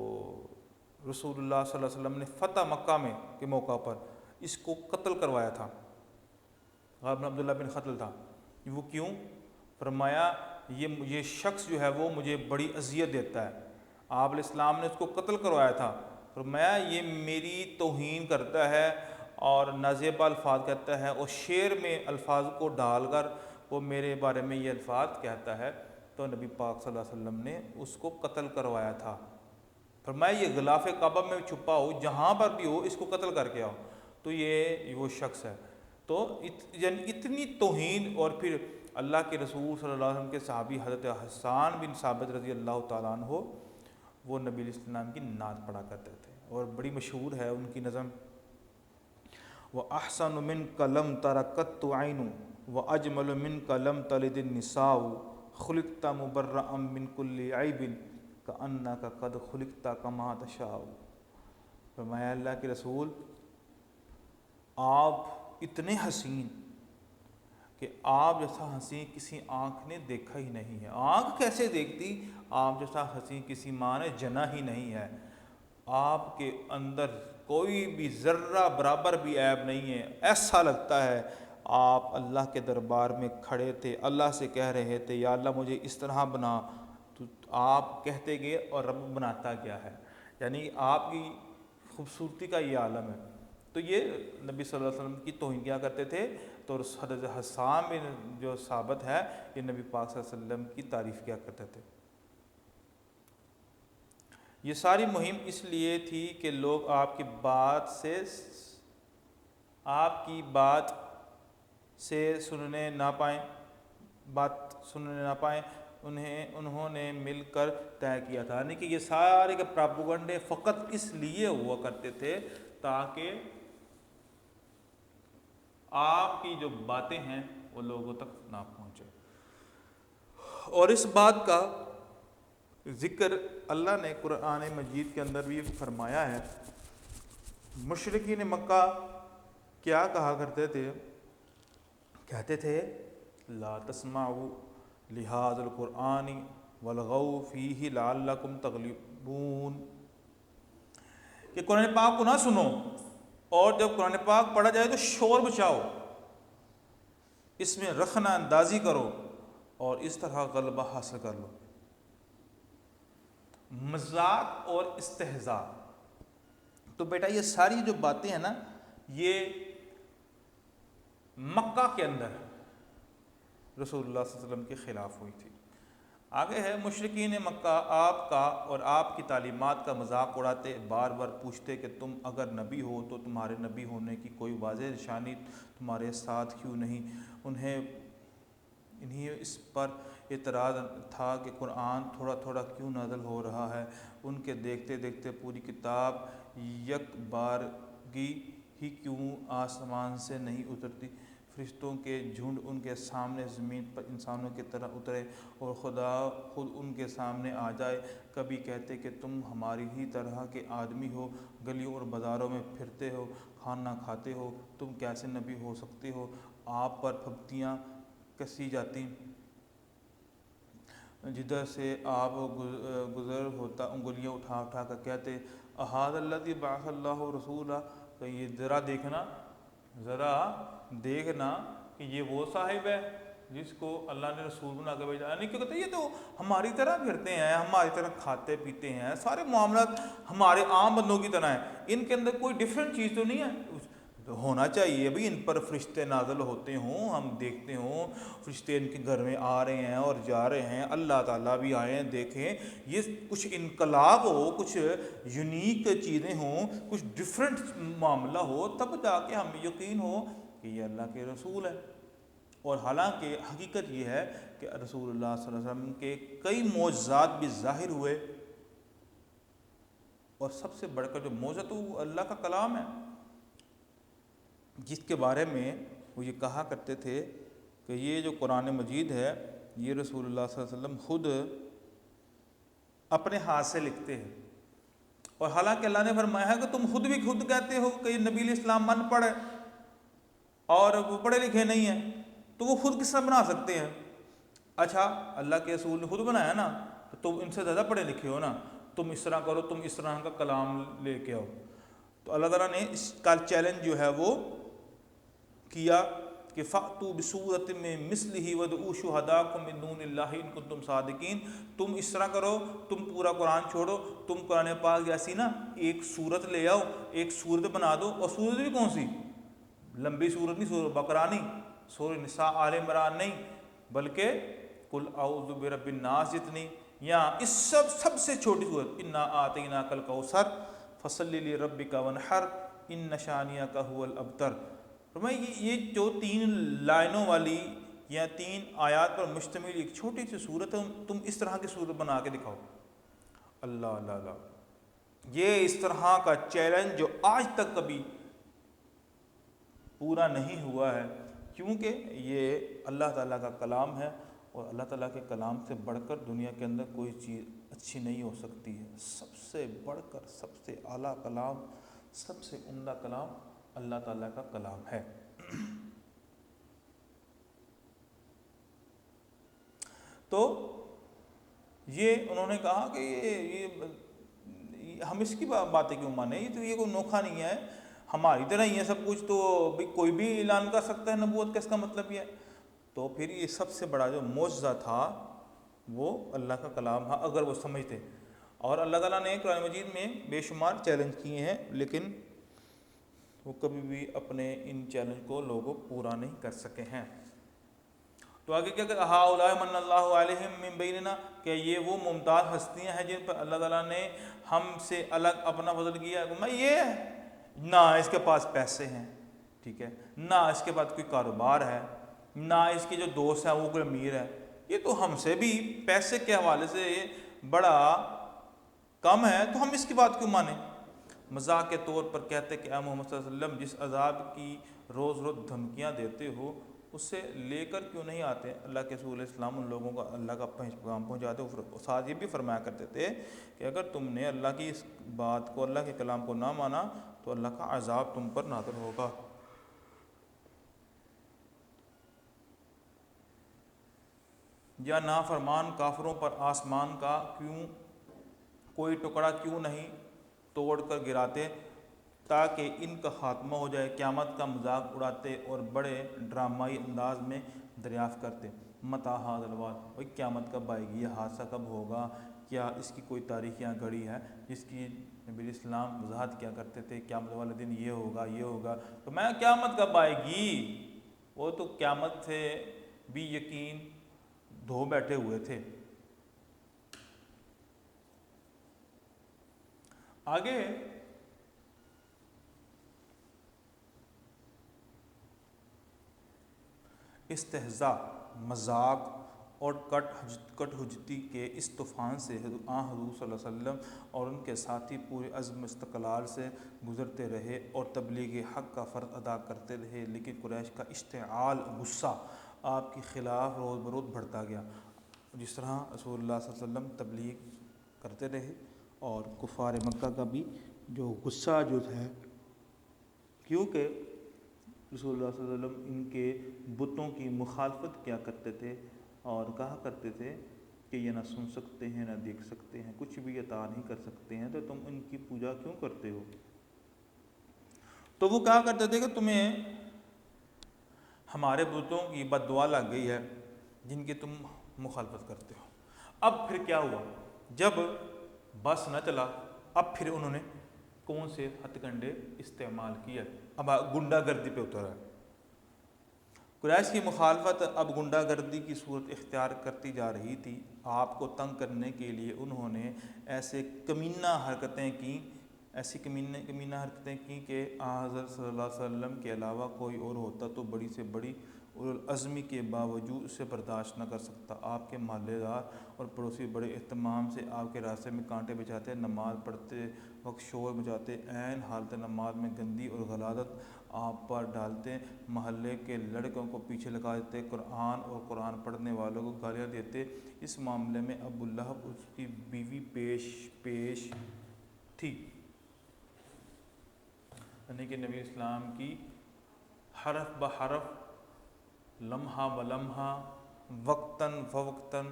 رسول اللہ صلی اللہ علیہ وسلم نے فتح مکہ میں کے موقع پر اس کو قتل کروایا تھا۔ غالباً عبداللہ بن خطل تھا۔ وہ کیوں؟ فرمایا یہ شخص جو ہے وہ مجھے بڑی اذیت دیتا ہے، آپ علیہ السلام نے اس کو قتل کروایا تھا۔ فرمایا یہ میری توہین کرتا ہے اور نازیبہ الفاظ کہتا ہے، اور شعر میں الفاظ کو ڈال کر وہ میرے بارے میں یہ الفاظ کہتا ہے، تو نبی پاک صلی اللہ علیہ وسلم نے اس کو قتل کروایا تھا۔ فرمایا یہ غلاف کعبہ میں چھپا ہو، جہاں پر بھی ہو اس کو قتل کر کے آؤ، تو یہ وہ شخص ہے۔ تو یعنی اتنی توہین، اور پھر اللہ کے رسول صلی اللہ علیہ وسلم کے صحابی حضرت حسان بن ثابت رضی اللہ تعالیٰ عنہ، وہ نبی علیہ السلام کی نعت پڑھا کرتے تھے، اور بڑی مشہور ہے ان کی نظم، وَأَحْسَنُ مِنْكَ لَمْ تَرَكَتْ عَيْنُ وَأَجْمَلُ مِنْكَ لَمْ تَلِدِ النِّسَاءُ خُلِقْتَ مُبَرَّأً مِنْ كُلِّ عَيْبٍ كَأَنَّكَ قَدْ خُلِقْتَ كَمَا تَشَاءُ۔ فرمایا اللہ کے رسول آپ اتنے حسین کہ آپ جیسا حسین کسی آنکھ نے دیکھا ہی نہیں ہے۔ آنکھ کیسے دیکھتی؟ آپ جیسا حسین کسی ماں نے جنا ہی نہیں ہے۔ آپ کے اندر کوئی بھی ذرہ برابر بھی عیب نہیں ہے، ایسا لگتا ہے آپ اللہ کے دربار میں کھڑے تھے، اللہ سے کہہ رہے تھے یا اللہ مجھے اس طرح بنا، تو آپ کہتے گئے اور رب بناتا گیا ہے۔ یعنی آپ کی خوبصورتی کا یہ عالم ہے۔ تو یہ نبی صلی اللہ علیہ وسلم کی توہین کیا کرتے تھے، تو حضرت حسان بن جو ثابت ہے یہ نبی پاک صلی اللہ علیہ وسلم کی تعریف کیا کرتے تھے۔ یہ ساری مہم اس لیے تھی کہ لوگ آپ کی بات سننے نہ پائیں، انہوں نے مل کر طے کیا تھا۔ یعنی کہ یہ سارے کے پراپیگنڈے فقط اس لیے ہوا کرتے تھے تاکہ آپ کی جو باتیں ہیں وہ لوگوں تک نہ پہنچے۔ اور اس بات کا ذکر اللہ نے قرآن مجید کے اندر بھی فرمایا ہے۔ مشرکین مکہ کیا کہا کرتے تھے؟ کہتے تھے لا تسمعوا لہذا القرآن والغوا فیہ لعلکم تغلبون، کہ قرآن پاک کو نہ سنو، اور جب قرآن پاک پڑھا جائے تو شور بچاؤ، اس میں رخنہ اندازی کرو اور اس طرح غلبہ حاصل کر لو۔ مذاق اور استہزاء، تو بیٹا یہ ساری جو باتیں ہیں نا یہ مکہ کے اندر رسول اللہ صلی اللہ علیہ وسلم کے خلاف ہوئی تھی۔ آگے ہے مشرکین مکہ آپ کا اور آپ کی تعلیمات کا مذاق اڑاتے، بار بار پوچھتے کہ تم اگر نبی ہو تو تمہارے نبی ہونے کی کوئی واضح نشانی تمہارے ساتھ کیوں نہیں؟ انہیں انہیں اس پر اعتراض تھا کہ قرآن تھوڑا تھوڑا کیوں نازل ہو رہا ہے، ان کے دیکھتے دیکھتے پوری کتاب یک بارگی ہی کیوں آسمان سے نہیں اترتی؟ فرشتوں کے جھنڈ ان کے سامنے زمین پر انسانوں کی طرح اترے اور خدا خود ان کے سامنے آ جائے، کبھی کہتے کہ تم ہماری ہی طرح کے آدمی ہو، گلیوں اور بازاروں میں پھرتے ہو، کھانا کھاتے ہو، تم کیسے نبی ہو سکتے ہو؟ آپ پر پھبتیاں کسی جاتی، جدھر سے آپ گزر ہوتا انگلیاں اٹھا اٹھا کر کہتے احاد الذی بعث اللہ رسولہ، کہ یہ ذرا دیکھنا کہ یہ وہ صاحب ہے جس کو اللہ نے رسول بنا کے بھیجا، نہیں کیوں کہتے یہ تو ہماری طرح پھرتے ہیں، ہماری طرح کھاتے پیتے ہیں، سارے معاملات ہمارے عام بندوں کی طرح ہیں، ان کے اندر کوئی ڈفرینٹ چیز تو نہیں ہے۔ ہونا چاہیے بھئی ان پر فرشتے نازل ہوتے ہوں، ہم دیکھتے ہوں فرشتے ان کے گھر میں آ رہے ہیں اور جا رہے ہیں، اللہ تعالیٰ بھی آئے ہیں دیکھیں، یہ کچھ انقلاب ہو، کچھ یونیک چیزیں ہوں، کچھ ڈفرینٹ معاملہ ہو، تب جا کے ہمیں یقین ہو کہ یہ اللہ کے رسول ہے۔ اور حالانکہ حقیقت یہ ہے کہ رسول اللہ صلی اللہ علیہ وسلم کے کئی معجزات بھی ظاہر ہوئے، اور سب سے بڑھ کر جو معجزہ تو وہ اللہ کا کلام ہے، جس کے بارے میں وہ یہ کہا کرتے تھے کہ یہ جو قرآن مجید ہے یہ رسول اللہ صلی اللہ علیہ وسلم خود اپنے ہاتھ سے لکھتے ہیں، اور حالانکہ اللہ نے فرمایا ہے کہ تم خود بھی خود کہتے ہو کہ نبی علیہ السلام من پڑھ ہے اور وہ پڑھے لکھے نہیں ہیں، تو وہ خود کس طرح بنا سکتے ہیں؟ اچھا اللہ کے رسول نے خود بنایا نا، تو تم ان سے زیادہ پڑھے لکھے ہو نا، تم اس طرح کرو، تم اس طرح کا کلام لے کے آؤ۔ تو اللہ تعالیٰ نے اس کا چیلنج جو ہے وہ کیا کہ فَأْتُوا بِسُورَةٍ مِّن مِّثْلِهِ وَادْعُوا شُهَدَاءَكُم مِّن دُونِ اللَّهِ إِن كُنتُمْ صَادِقِينَ۔ تم اس طرح کرو، تم پورا قرآن چھوڑو، تم قرآن پاک جیسی نا ایک صورت لے آؤ، ایک صورت بنا دو، اور صورت بھی کون سی؟ لمبی صورت نہیں، سورہ بقرہ نہیں، سورہ نساء آل عمران نہیں، بلکہ قل اعوذ برب الناس جتنی، یا اس سب سے چھوٹی صورت انا اعطیناک الکوثر فصلی لربک وانحر ان شانئک ھو الابتر۔ یہ جو 3 لائنوں والی یا 3 آیات پر مشتمل ایک چھوٹی سی صورت ہے، تم اس طرح کی صورت بنا کے دکھاؤ۔ اللہ اللہ اللہ، یہ اس طرح کا چیلنج جو آج تک کبھی پورا نہیں ہوا ہے، کیونکہ یہ اللہ تعالیٰ کا کلام ہے، اور اللہ تعالیٰ کے کلام سے بڑھ کر دنیا کے اندر کوئی چیز اچھی نہیں ہو سکتی ہے۔ سب سے بڑھ کر سب سے اعلیٰ کلام، سب سے عمدہ کلام اللہ تعالیٰ کا کلام ہے۔ تو یہ انہوں نے کہا کہ یہ ہم اس کی باتیں کیوں مانیں، یہ کوئی نوکھا نہیں ہے، ہماری طرح ہی ہے سب کچھ، تو کوئی بھی اعلان کر سکتا ہے نبوت کا، اس کا مطلب یہ ہے۔ تو پھر یہ سب سے بڑا جو معجزہ تھا وہ اللہ کا کلام تھا، اگر وہ سمجھتے۔ اور اللہ تعالیٰ نے قرآن مجید میں بے شمار چیلنج کیے ہیں، لیکن وہ کبھی بھی اپنے ان چیلنج کو لوگوں پورا نہیں کر سکے ہیں۔ تو آگے کیا کہ ہؤلاء من اللہ علیہم من بیننا، کہ یہ وہ ممتاز ہستیاں ہیں جن پر اللہ تعالیٰ نے ہم سے الگ اپنا فضل کیا ہے۔ میں یہ نہ اس کے پاس پیسے ہیں، ٹھیک ہے، نہ اس کے پاس کوئی کاروبار ہے، نہ اس کے جو دوست ہیں وہ کوئی امیر ہے، یہ تو ہم سے بھی پیسے کے حوالے سے بڑا کم ہے، تو ہم اس کی بات کیوں مانیں؟ مذاق کے طور پر کہتے کہ اے محمد صلی اللہ علیہ وسلم جس عذاب کی روز روز دھمکیاں دیتے ہو اس سے لے کر کیوں نہیں آتے؟ اللہ کے رسول علیہ السلام ان لوگوں کا اللہ کا پیغام پہنچاتے ہو۔ ساتھ یہ بھی فرمایا کرتے تھے کہ اگر تم نے اللہ کی اس بات کو، اللہ کے کلام کو نہ مانا تو اللہ کا عذاب تم پر نازل ہوگا۔ یا نافرمان کافروں پر آسمان کا کوئی ٹکڑا کیوں نہیں توڑ کر گراتے تاکہ ان کا خاتمہ ہو جائے، قیامت کا مذاق اڑاتے اور بڑے ڈرامائی انداز میں دریافت کرتے متی ھذا الوعد، بھائی قیامت کب آئے گی، یہ حادثہ کب ہوگا، کیا اس کی کوئی تاریخ یہاں گھڑی ہے جس کی نبی علیہ السلام وضاحت کیا کرتے تھے قیامت والے دن یہ ہوگا یہ ہوگا، تو میں قیامت کب آئے گی، وہ تو قیامت سے بھی یقین دھو بیٹھے ہوئے تھے۔ آگے استہزاء مذاق اور کٹ حجتی کے اس طوفان سے حضور صلی اللہ علیہ وسلم اور ان کے ساتھی پورے عزم استقلال سے گزرتے رہے اور تبلیغ حق کا فرض ادا کرتے رہے، لیکن قریش کا اشتعال غصہ آپ کے خلاف روز بروز بڑھتا گیا۔ جس طرح رسول اللہ صلی اللہ علیہ وسلم تبلیغ کرتے رہے اور کفار مکہ کا بھی جو غصہ جو ہے، کیونکہ رسول اللہ صلی اللہ علیہ وسلم ان کے بتوں کی مخالفت کیا کرتے تھے اور کہا کرتے تھے کہ یہ نہ سن سکتے ہیں نہ دیکھ سکتے ہیں، کچھ بھی عطا نہیں کر سکتے ہیں، تو تم ان کی پوجا کیوں کرتے ہو؟ تو وہ کہا کرتے تھے کہ تمہیں ہمارے بتوں کی بد دعا لگ گئی ہے جن کی تم مخالفت کرتے ہو۔ اب پھر کیا ہوا؟ جب بس نہ چلا، اب پھر انہوں نے کون سے ہتھ کنڈے استعمال کیا؟ اب گنڈا گردی پہ اترا ہے۔ قریش کی مخالفت اب گنڈا گردی کی صورت اختیار کرتی جا رہی تھی۔ آپ کو تنگ کرنے کے لیے انہوں نے ایسی کمینہ حرکتیں کی کہ حضرت صلی اللہ علیہ وسلم کے علاوہ کوئی اور ہوتا تو بڑی سے بڑی اولوالعزمی کے باوجود اسے برداشت نہ کر سکتا۔ آپ کے محلے دار اور پڑوسی بڑے اہتمام سے آپ کے راستے میں کانٹے بچھاتے، نماز پڑھتے وقت شور مچاتے، عین حالت نماز میں گندی اور غلاظت آپ پر ڈالتے، محلے کے لڑکوں کو پیچھے لگا دیتے، قرآن اور قرآن پڑھنے والوں کو گالیاں دیتے۔ اس معاملے میں ابو لہب اس کی بیوی پیش تھی، یعنی کہ نبی اسلام کی حرف بحرف، لمحہ بلمحہ، وقتاً فوقتاً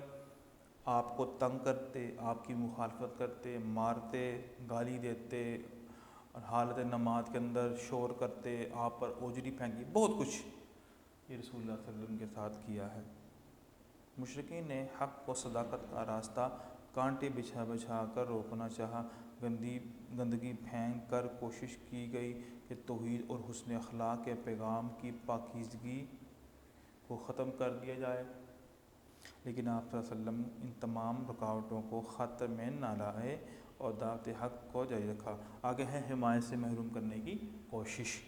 آپ کو تنگ کرتے، آپ کی مخالفت کرتے، مارتے، گالی دیتے اور حالت نماز کے اندر شور کرتے، آپ پر اوجری پھینکی، بہت کچھ یہ رسول اللہ صلی اللہ علیہ وسلم کے ساتھ کیا ہے۔ مشرکین نے حق و صداقت کا راستہ کانٹے بچھا کر روکنا چاہا، گندگی پھینک کر کوشش کی گئی کہ توحید اور حسن اخلاق کے پیغام کی پاکیزگی کو ختم کر دیا جائے، لیکن آپ صلی اللہ علیہ وسلم ان تمام رکاوٹوں کو خاطر میں نہ لائے اور دعوت حق کو جاری رکھا۔ آگے ہے حمایت سے محروم کرنے کی کوشش۔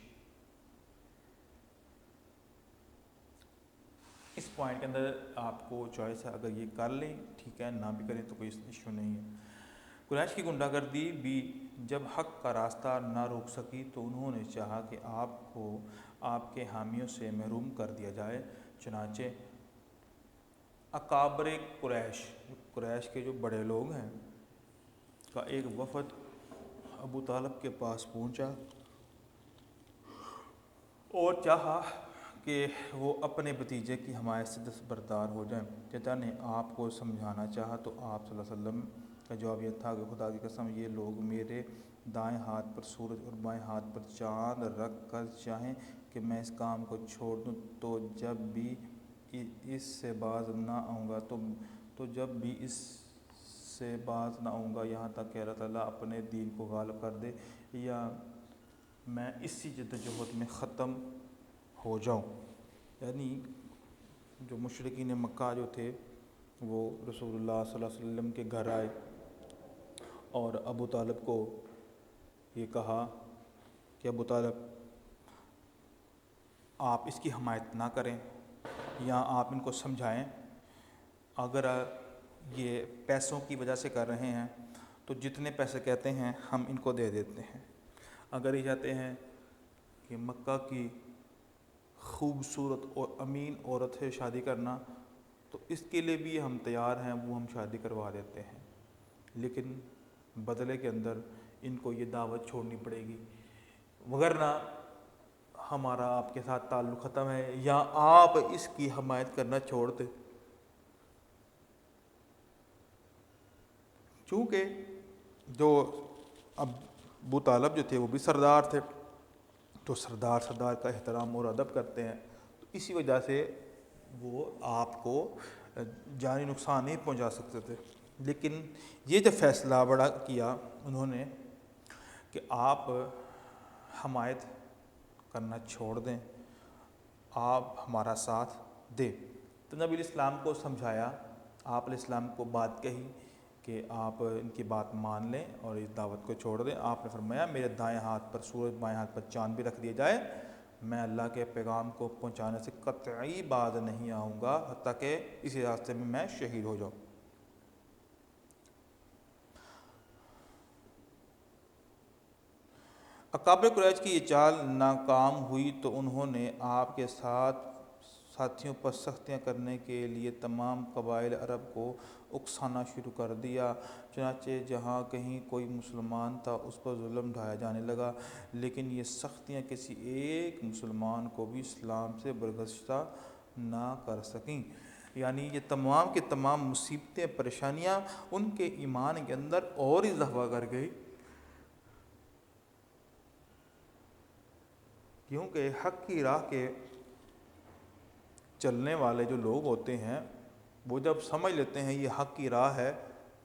اس پوائنٹ کے اندر آپ کو چوائس ہے، اگر یہ کر لیں ٹھیک ہے، نہ بھی کریں تو کوئی ایشو نہیں ہے۔ قریش کی گنڈا گردی بھی جب حق کا راستہ نہ روک سکی تو انہوں نے چاہا کہ آپ کو آپ کے حامیوں سے محروم کر دیا جائے۔ چنانچہ اکابر قریش کے جو بڑے لوگ ہیں کا ایک وفد ابو طالب کے پاس پہنچا اور چاہا کہ وہ اپنے بھتیجے کی حمایت سے دستبردار ہو جائیں۔ چچا نے آپ کو سمجھانا چاہا تو آپ صلی اللہ علیہ وسلم کا جواب یہ تھا کہ خدا کی قسم یہ لوگ میرے دائیں ہاتھ پر سورج اور بائیں ہاتھ پر چاند رکھ کر چاہیں کہ میں اس کام کو چھوڑ دوں تو جب بھی اس سے باز نہ آؤں گا یہاں تک کہ اللہ تعالیٰ اپنے دین کو غالب کر دے یا میں اسی جدوجہد میں ختم ہو جاؤں۔ یعنی جو مشرکین مکہ جو تھے وہ رسول اللہ صلی اللہ علیہ وسلم کے گھر آئے اور ابو طالب کو یہ کہا کہ ابو طالب آپ اس کی حمایت نہ کریں یا آپ ان کو سمجھائیں، اگر یہ پیسوں کی وجہ سے کر رہے ہیں تو جتنے پیسے کہتے ہیں ہم ان کو دے دیتے ہیں، اگر یہ چاہتے ہیں کہ مکہ کی خوبصورت اور امین عورت سے شادی کرنا تو اس کے لیے بھی ہم تیار ہیں، وہ ہم شادی کروا دیتے ہیں، لیکن بدلے کے اندر ان کو یہ دعوت چھوڑنی پڑے گی، وگرنہ ہمارا آپ کے ساتھ تعلق ختم ہے یا آپ اس کی حمایت کرنا چھوڑ دیں۔ چونکہ جو ابو طالب جو تھے وہ بھی سردار تھے تو سردار کا احترام اور ادب کرتے ہیں، تو اسی وجہ سے وہ آپ کو جانی نقصان نہیں پہنچا سکتے تھے۔ لیکن یہ جو فیصلہ بڑا کیا انہوں نے کہ آپ حمایت کرنا چھوڑ دیں، آپ ہمارا ساتھ دیں، تو نبی علیہ السلام کو سمجھایا، آپ علیہ السلام کو بات کہی کہ آپ ان کی بات مان لیں اور اس دعوت کو چھوڑ دیں۔ آپ نے فرمایا میرے دائیں ہاتھ پر سورج بائیں ہاتھ پر چاند بھی رکھ دیا جائے میں اللہ کے پیغام کو پہنچانے سے قطعی باز نہیں آؤں گا حتیٰ کہ اسی راستے میں میں شہید ہو جاؤں۔ اکابر قریش کی یہ چال ناکام ہوئی تو انہوں نے آپ کے ساتھیوں پر سختیاں کرنے کے لیے تمام قبائل عرب کو اکسانا شروع کر دیا۔ چنانچہ جہاں کہیں کوئی مسلمان تھا اس پر ظلم ڈھایا جانے لگا، لیکن یہ سختیاں کسی ایک مسلمان کو بھی اسلام سے برگزشتہ نہ کر سکیں۔ یعنی یہ تمام کی تمام مصیبتیں، پریشانیاں ان کے ایمان کے اندر اور اضافہ کر گئی، کیونکہ حق کی راہ کے چلنے والے جو لوگ ہوتے ہیں وہ جب سمجھ لیتے ہیں یہ حق کی راہ ہے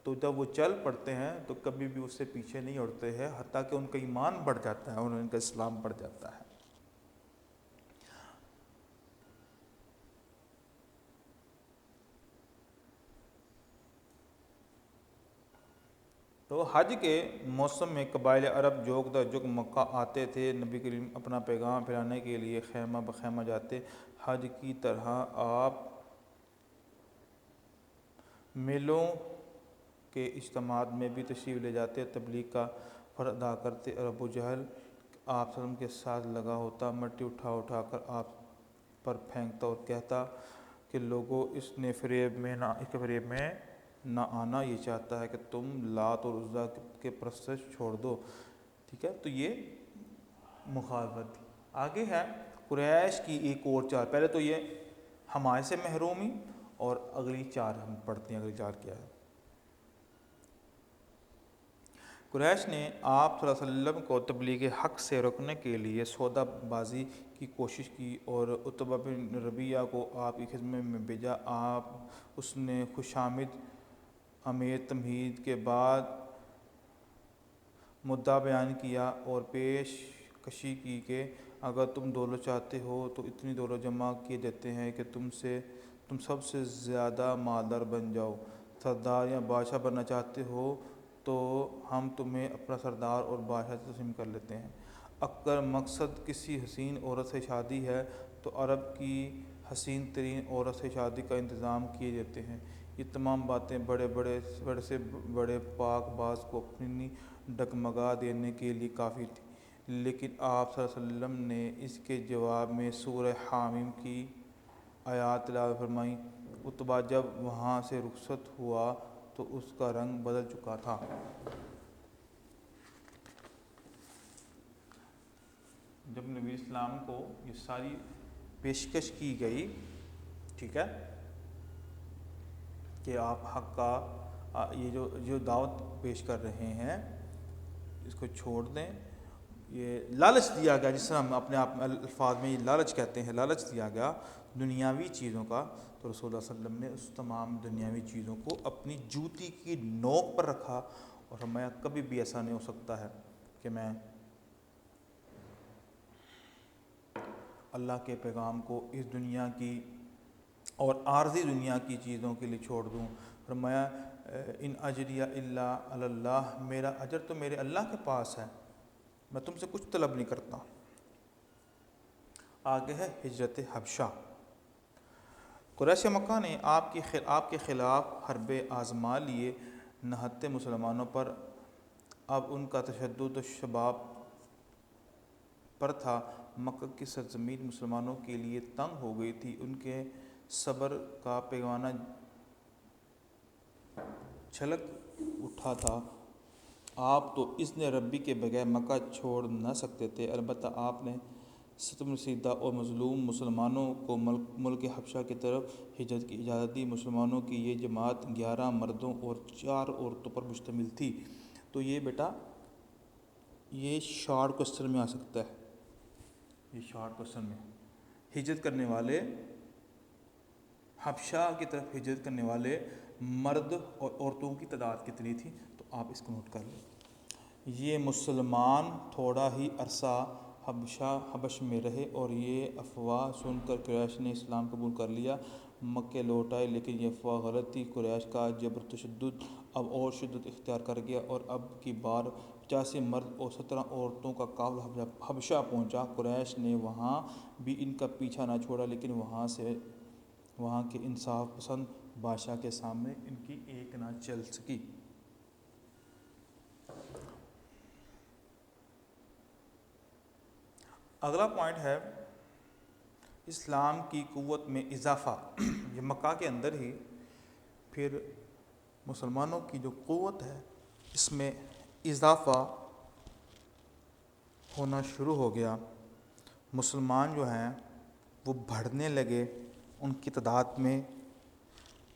تو جب وہ چل پڑتے ہیں تو کبھی بھی اس سے پیچھے نہیں ہٹتے ہیں، حتیٰ کہ ان کا ایمان بڑھ جاتا ہے اور ان کا اسلام بڑھ جاتا ہے۔ تو حج کے موسم میں قبائل عرب جوگ در جوگ مکہ آتے تھے۔ نبی کریم اپنا پیغام پھیلانے کے لیے خیمہ بخیمہ جاتے۔ حج کی طرح آپ میلوں کے اجتماعات میں بھی تشریف لے جاتے، تبلیغ کا فرض ادا کرتے، اور ابو جہل آپ صلی اللہ علیہ وسلم کے ساتھ لگا ہوتا، مٹی اٹھا اٹھا کر آپ پر پھینکتا اور کہتا کہ لوگوں اس کے فریب میں نہ آنا، یہ چاہتا ہے کہ تم لات اور عزیٰ کے پرستش چھوڑ دو۔ ٹھیک ہے، تو یہ مخالفت تھی۔ آگے ہے قریش کی ایک اور چال، پہلے تو یہ حمایت سے محرومی، اور اگلی چار ہم پڑھتے ہیں۔ اگلی چار کیا ہے؟ قریش نے آپ صلی اللہ علیہ وسلم کو تبلیغ حق سے روکنے کے لیے سودا بازی کی کوشش کی اور عتبہ بن ربیعہ کو آپ کی خدمت میں بھیجا۔ آپ اس نے خوشامد آمیز تمہید کے بعد مدعا بیان کیا اور پیش کشی کی کہ اگر تم دولت چاہتے ہو تو اتنی دولت جمع کیے دیتے ہیں کہ تم سب سے زیادہ مالدار بن جاؤ۔ سردار یا بادشاہ بننا چاہتے ہو تو ہم تمہیں اپنا سردار اور بادشاہ تسلیم کر لیتے ہیں۔ اگر مقصد کسی حسین عورت سے شادی ہے تو عرب کی حسین ترین عورت سے شادی کا انتظام کیے دیتے ہیں۔ یہ تمام باتیں بڑے سے بڑے پاک باز کو اپنی ڈگمگا دینے کے لیے کافی تھی، لیکن آپ صلی اللہ علیہ وسلم نے اس کے جواب میں سورہ حامیم کی آیات تلاوت فرمائیں۔ عتبہ جب وہاں سے رخصت ہوا تو اس کا رنگ بدل چکا تھا۔ جب نبی اسلام کو یہ ساری پیشکش کی گئی، ٹھیک ہے، کہ آپ حق کا یہ جو دعوت پیش کر رہے ہیں اس کو چھوڑ دیں، یہ لالچ دیا گیا، جس طرح ہم اپنے آپ الفاظ میں یہ لالچ کہتے ہیں، لالچ دیا گیا دنیاوی چیزوں کا، تو رسول اللہ صلی اللہ علیہ وسلم نے اس تمام دنیاوی چیزوں کو اپنی جوتی کی نوک پر رکھا اور فرمایا کبھی بھی ایسا نہیں ہو سکتا ہے کہ میں اللہ کے پیغام کو اس دنیا کی اور عارضی دنیا کی چیزوں کے لیے چھوڑ دوں۔ فرمایا ان اجریہ الا علی اللہ، میرا اجر تو میرے اللہ کے پاس ہے، میں تم سے کچھ طلب نہیں کرتا۔ آگے ہے ہجرت حبشہ۔ قریش مکہ نے آپ کے خلاف حرب آزما لیے نہتے مسلمانوں پر۔ اب ان کا تشدد شباب پر تھا۔ مکہ کی سرزمین مسلمانوں کے لیے تنگ ہو گئی تھی، ان کے صبر کا پیمانہ چھلک اٹھا تھا۔ آپ تو اذن ربی کے بغیر مکہ چھوڑ نہ سکتے تھے، البتہ آپ نے ستم رسیدہ اور مظلوم مسلمانوں کو ملک حبشہ کی طرف ہجرت کی اجازت دی۔ مسلمانوں کی یہ جماعت 11 مردوں اور 4 عورتوں پر مشتمل تھی۔ تو یہ بیٹا یہ شارٹ کوسچن میں آ سکتا ہے، یہ شارٹ کوسچن میں ہجرت کرنے والے، حبشہ کی طرف ہجرت کرنے والے مرد اور عورتوں کی تعداد کتنی تھی، تو آپ اس کو نوٹ کر لیں۔ یہ مسلمان تھوڑا ہی عرصہ حبش میں رہے اور یہ افواہ سن کر قریش نے اسلام قبول کر لیا، مکہ لوٹ آئے، لیکن یہ افواہ غلط تھی۔ قریش کا جبر تشدد اب اور شدت اختیار کر گیا اور اب کی بار 85 مرد اور 17 عورتوں کا قافلہ حبشہ پہنچا۔ قریش نے وہاں بھی ان کا پیچھا نہ چھوڑا، لیکن وہاں کے انصاف پسند بادشاہ کے سامنے ان کی ایک نہ چل سکی۔ اگلا پوائنٹ ہے اسلام کی قوت میں اضافہ۔ یہ مکہ کے اندر ہی پھر مسلمانوں کی جو قوت ہے اس میں اضافہ ہونا شروع ہو گیا۔ مسلمان جو ہیں وہ بڑھنے لگے، ان کی تعداد میں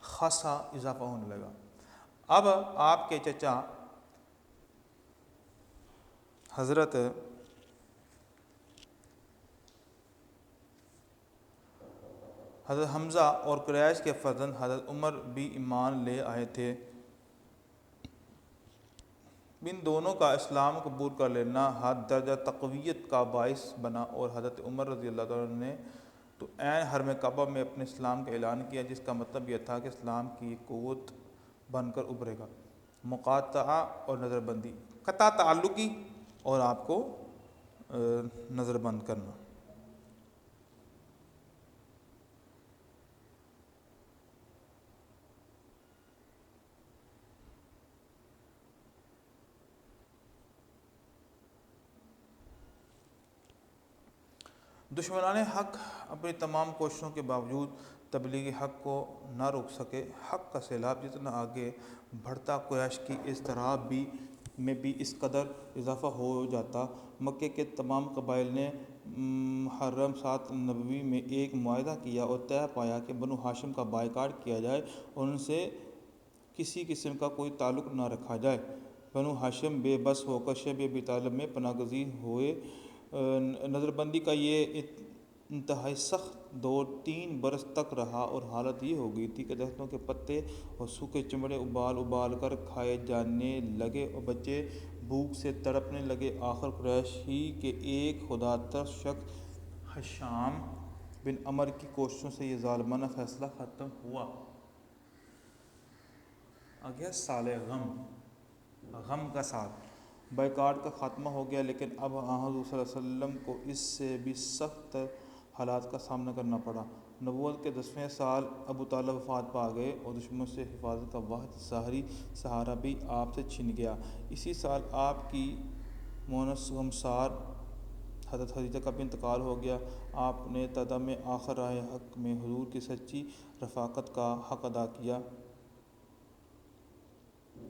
خاصا اضافہ ہونے لگا۔ اب آپ کے چچا حضرت حمزہ اور قریش کے فرزند حضرت عمر بھی ایمان لے آئے تھے۔ ان دونوں کا اسلام قبول کر لینا حد درجہ تقویت کا باعث بنا، اور حضرت عمر رضی اللہ عنہ نے تو عین حرم کعبہ میں اپنے اسلام کا اعلان کیا، جس کا مطلب یہ تھا کہ اسلام کی ایک قوت بن کر ابھرے گا۔ مقاطعہ اور نظر بندی، قطع تعلقی اور آپ کو نظر بند کرنا۔ دشمنان حق اپنی تمام کوششوں کے باوجود تبلیغ حق کو نہ روک سکے۔ حق کا سیلاب جتنا آگے بڑھتا، قریش کی اضطراب میں بھی اس قدر اضافہ ہو جاتا۔ مکے کے تمام قبائل نے محرم 7 نبوی میں ایک معاہدہ کیا اور طے پایا کہ بنو ہاشم کا بائیکاٹ کیا جائے اور ان سے کسی قسم کا کوئی تعلق نہ رکھا جائے۔ بنو ہاشم بے بس ہو کر شیب ابی طالب میں پناہ گزین ہوئے۔ نظر بندی کا یہ انتہائی سخت دور 3 برس تک رہا اور حالت یہ ہو گئی تھی کہ درختوں کے پتے اور سوکھے چمڑے ابال کر کھائے جانے لگے اور بچے بھوک سے تڑپنے لگے۔ آخر قریش ہی کے ایک خدا ترس شخص ہشام بن عمر کی کوششوں سے یہ ظالمانہ فیصلہ ختم ہوا۔ آگیا سال غم کا سال، بائیکاٹ کا خاتمہ ہو گیا، لیکن اب حضور صلی اللہ علیہ وسلم کو اس سے بھی سخت حالات کا سامنا کرنا پڑا۔ نبوت کے 10ویں سال ابو طالب وفات پا گئے اور دشمنوں سے حفاظت کا واحد ظاہری سہارا بھی آپ سے چھن گیا۔ اسی سال آپ کی مونس ہمسار حضرت خدیجہ کا بھی انتقال ہو گیا۔ آپ نے تدم آخر راہ حق میں حضور کی سچی رفاقت کا حق ادا کیا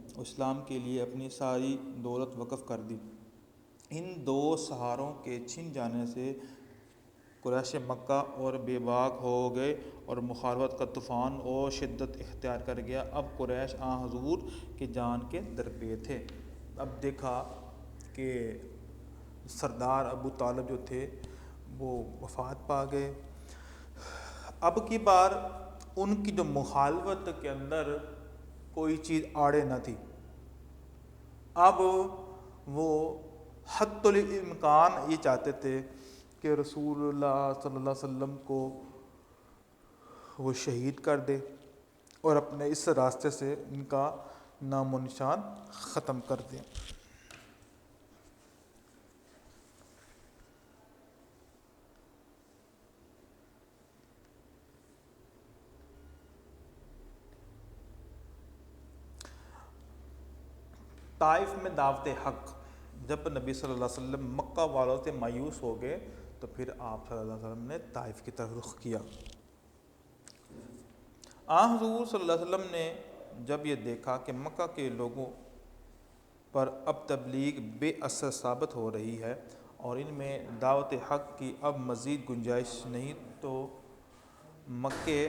اور اسلام کے لیے اپنی ساری دولت وقف کر دی۔ ان 2 سہاروں کے چھن جانے سے قریش مکہ اور بے باک ہو گئے اور مخالفت کا طوفان اور شدت اختیار کر گیا۔ اب قریش حضور کی جان کے درپے تھے۔ اب دیکھا کہ سردار ابو طالب جو تھے وہ وفات پا گئے۔ اب کی بار ان کی جو مخالفت کے اندر کوئی چیز آڑے نہ تھی۔ اب وہ حتی الامکان یہ چاہتے تھے کہ رسول اللہ صلی اللہ علیہ وسلم کو وہ شہید کر دے اور اپنے اس راستے سے ان کا نام و نشان ختم کر دیں۔ طائف میں دعوت حق، جب نبی صلی اللہ علیہ وسلم مکہ والوں سے مایوس ہو گئے تو پھر آپ صلی اللہ علیہ وسلم نے طائف کی طرف رخ کیا۔ حضور صلی اللہ علیہ وسلم نے جب یہ دیکھا کہ مکہ کے لوگوں پر اب تبلیغ بے اثر ثابت ہو رہی ہے اور ان میں دعوت حق کی اب مزید گنجائش نہیں، تو مکے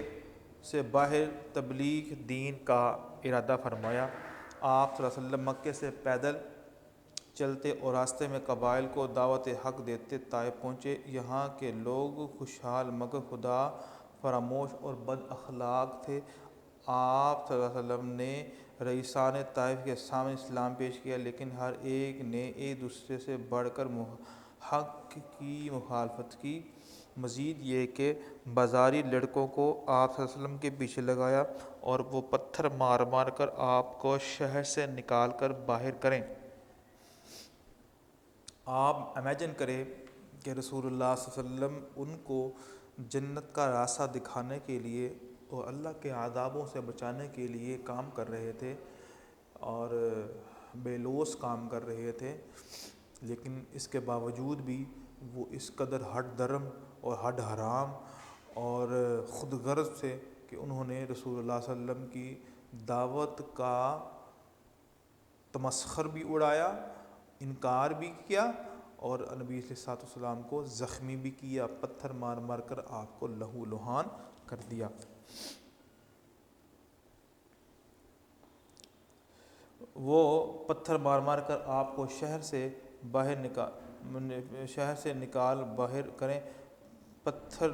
سے باہر تبلیغ دین کا ارادہ فرمایا۔ آپ صلی اللہ علیہ وسلم مکے سے پیدل چلتے اور راستے میں قبائل کو دعوت حق دیتے طائف پہنچے۔ یہاں کے لوگ خوشحال مگر خدا فراموش اور بد اخلاق تھے۔ آپ صلی اللہ علیہ وسلم نے رئیسان طائف کے سامنے اسلام پیش کیا، لیکن ہر ایک نے ایک دوسرے سے بڑھ کر حق کی مخالفت کی۔ مزید یہ کہ بازاری لڑکوں کو آپ صلی اللہ علیہ وسلم کے پیچھے لگایا اور وہ پتھر مار مار کر آپ کو شہر سے نکال کر باہر کریں۔ آپ امیجن کریں کہ رسول اللہ صلی اللہ علیہ وسلم ان کو جنت کا راستہ دکھانے کے لیے اور اللہ کے عذابوں سے بچانے کے لیے کام کر رہے تھے اور بے لوث کام کر رہے تھے، لیکن اس کے باوجود بھی وہ اس قدر ہٹ درم اور ہٹ حرام اور خود غرض سے کہ انہوں نے رسول اللہ صلی اللہ علیہ وسلم کی دعوت کا تمسخر بھی اڑایا، انکار بھی کیا اور نبی علیہ الصلوۃ والسلام کو زخمی بھی کیا، پتھر مار مار کر آپ کو لہو لہان کر دیا۔ وہ پتھر مار مار کر آپ کو شہر سے نکال باہر کریں، پتھر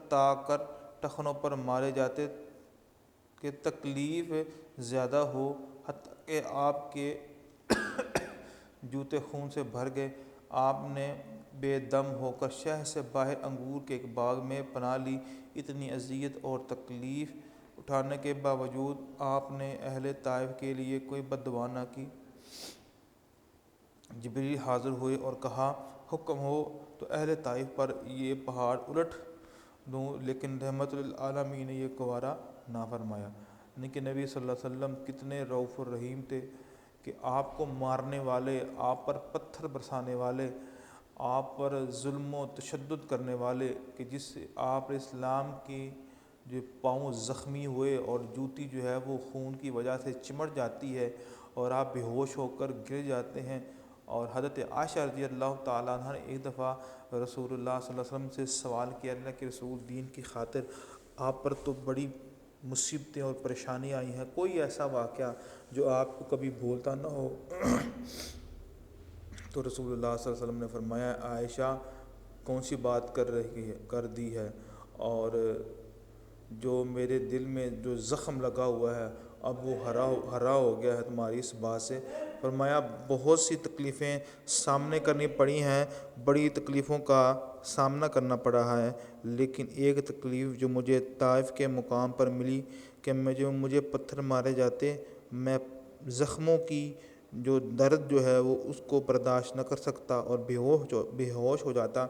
تا کر ٹخنوں پر مارے جاتے کہ تکلیف زیادہ ہو، حتیٰ کہ آپ کے جوتے خون سے بھر گئے۔ آپ نے بے دم ہو کر شہر سے باہر انگور کے ایک باغ میں پناہ لی۔ اتنی اذیت اور تکلیف اٹھانے کے باوجود آپ نے اہل طائف کے لیے کوئی بد دعا نہ کی۔ جبریل حاضر ہوئے اور کہا، حکم ہو تو اہل طائف پر یہ پہاڑ الٹ دوں، لیکن رحمت للعالمین نے یہ گوارا نہ فرمایا۔ یعنی کہ نبی صلی اللہ علیہ وسلم کتنے رؤوف الرحیم تھے کہ آپ کو مارنے والے، آپ پر پتھر برسانے والے، آپ پر ظلم و تشدد کرنے والے، کہ جس سے آپ اسلام کی جو پاؤں زخمی ہوئے اور جوتی جو ہے وہ خون کی وجہ سے چمٹ جاتی ہے اور آپ بے ہوش ہو کر گر جاتے ہیں۔ اور حضرت عائشہ رضی اللہ تعالیٰ عنہ نے ایک دفعہ رسول اللہ صلی اللہ علیہ وسلم سے سوال کیا، اللہ کے رسول دین کی خاطر آپ پر تو بڑی مصیبتیں اور پریشانیاں آئی ہیں، کوئی ایسا واقعہ جو آپ کو کبھی بھولتا نہ ہو؟ تو رسول اللہ صلی اللہ علیہ وسلم نے فرمایا، عائشہ کون سی بات کر دی ہے، اور جو میرے دل میں جو زخم لگا ہوا ہے اب وہ ہرا ہو گیا ہے تمہاری اس بات سے۔ فرمایا بہت سی تکلیفیں سامنے کرنی پڑی ہیں، بڑی تکلیفوں کا سامنا کرنا پڑا ہے، لیکن ایک تکلیف جو مجھے طائف کے مقام پر ملی کہ مجھے پتھر مارے جاتے، میں زخموں کی جو درد جو ہے وہ اس کو برداشت نہ کر سکتا اور بے ہوش ہو جاتا،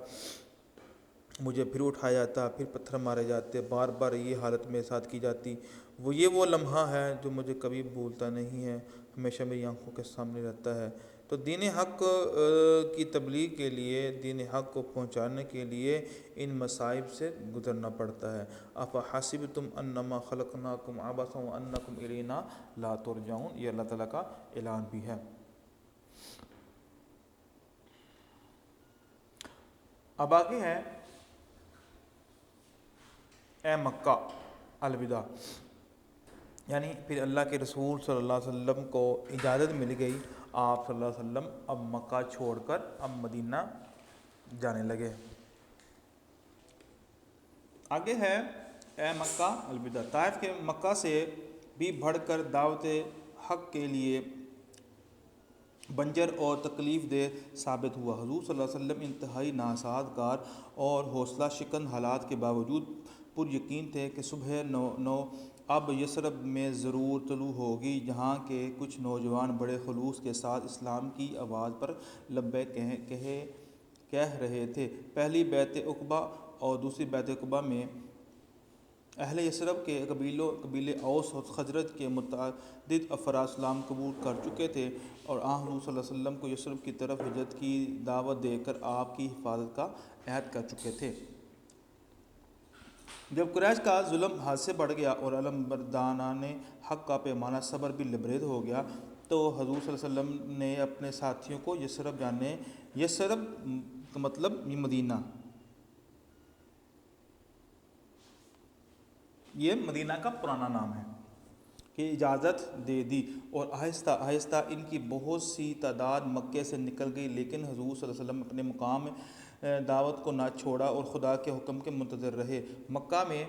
مجھے پھر اٹھایا جاتا، پھر پتھر مارے جاتے، بار بار یہ حالت میرے ساتھ کی جاتی۔ وہ لمحہ ہے جو مجھے کبھی بھولتا نہیں ہے، ہمیشہ میری آنکھوں کے سامنے رہتا ہے۔ تو دین حق کی تبلیغ کے لیے، دین حق کو پہنچانے کے لیے ان مصائب سے گزرنا پڑتا ہے۔ افحسبتم انما خلقناکم عبثا وانکم الینا لا ترجعون، یہ اللہ تعالیٰ کا اعلان بھی ہے۔ اب آگے ہے، اے مکہ الوداع، یعنی پھر اللہ کے رسول صلی اللہ علیہ وسلم کو اجازت مل گئی، آپ صلی اللہ علیہ وسلم اب مکہ چھوڑ کر اب مدینہ جانے لگے۔ آگے ہے، اے مکہ الوداع، طائف کے مکہ سے بھی بڑھ کر دعوت حق کے لیے بنجر اور تکلیف دہ ثابت ہوا۔ حضور صلی اللہ علیہ وسلم انتہائی ناسازگار اور حوصلہ شکن حالات کے باوجود پر یقین تھے کہ صبح نو اب یثرب میں ضرور طلوع ہوگی، جہاں کے کچھ نوجوان بڑے خلوص کے ساتھ اسلام کی آواز پر لبیک کہہ رہے تھے۔ پہلی بیعت عقبہ اور دوسری بیعت عقبہ میں اہل یثرب کے قبیلے اوس اور خزرج کے متعدد افراد اسلام قبول کر چکے تھے اور حضور صلی اللہ علیہ وسلم کو یثرب کی طرف ہجرت کی دعوت دے کر آپ کی حفاظت کا عہد کر چکے تھے۔ جب قریش کا ظلم حد سے بڑھ گیا اور علمبرداران حق کا پیمانہ صبر بھی لبریز ہو گیا، تو حضور صلی اللہ علیہ وسلم نے اپنے ساتھیوں کو یثرب کا مطلب مدینہ، یہ مدینہ کا پرانا نام ہے، کہ اجازت دے دی، اور آہستہ آہستہ ان کی بہت سی تعداد مکے سے نکل گئی، لیکن حضور صلی اللہ علیہ وسلم اپنے مقام دعوت کو نہ چھوڑا اور خدا کے حکم کے منتظر رہے۔ مکہ میں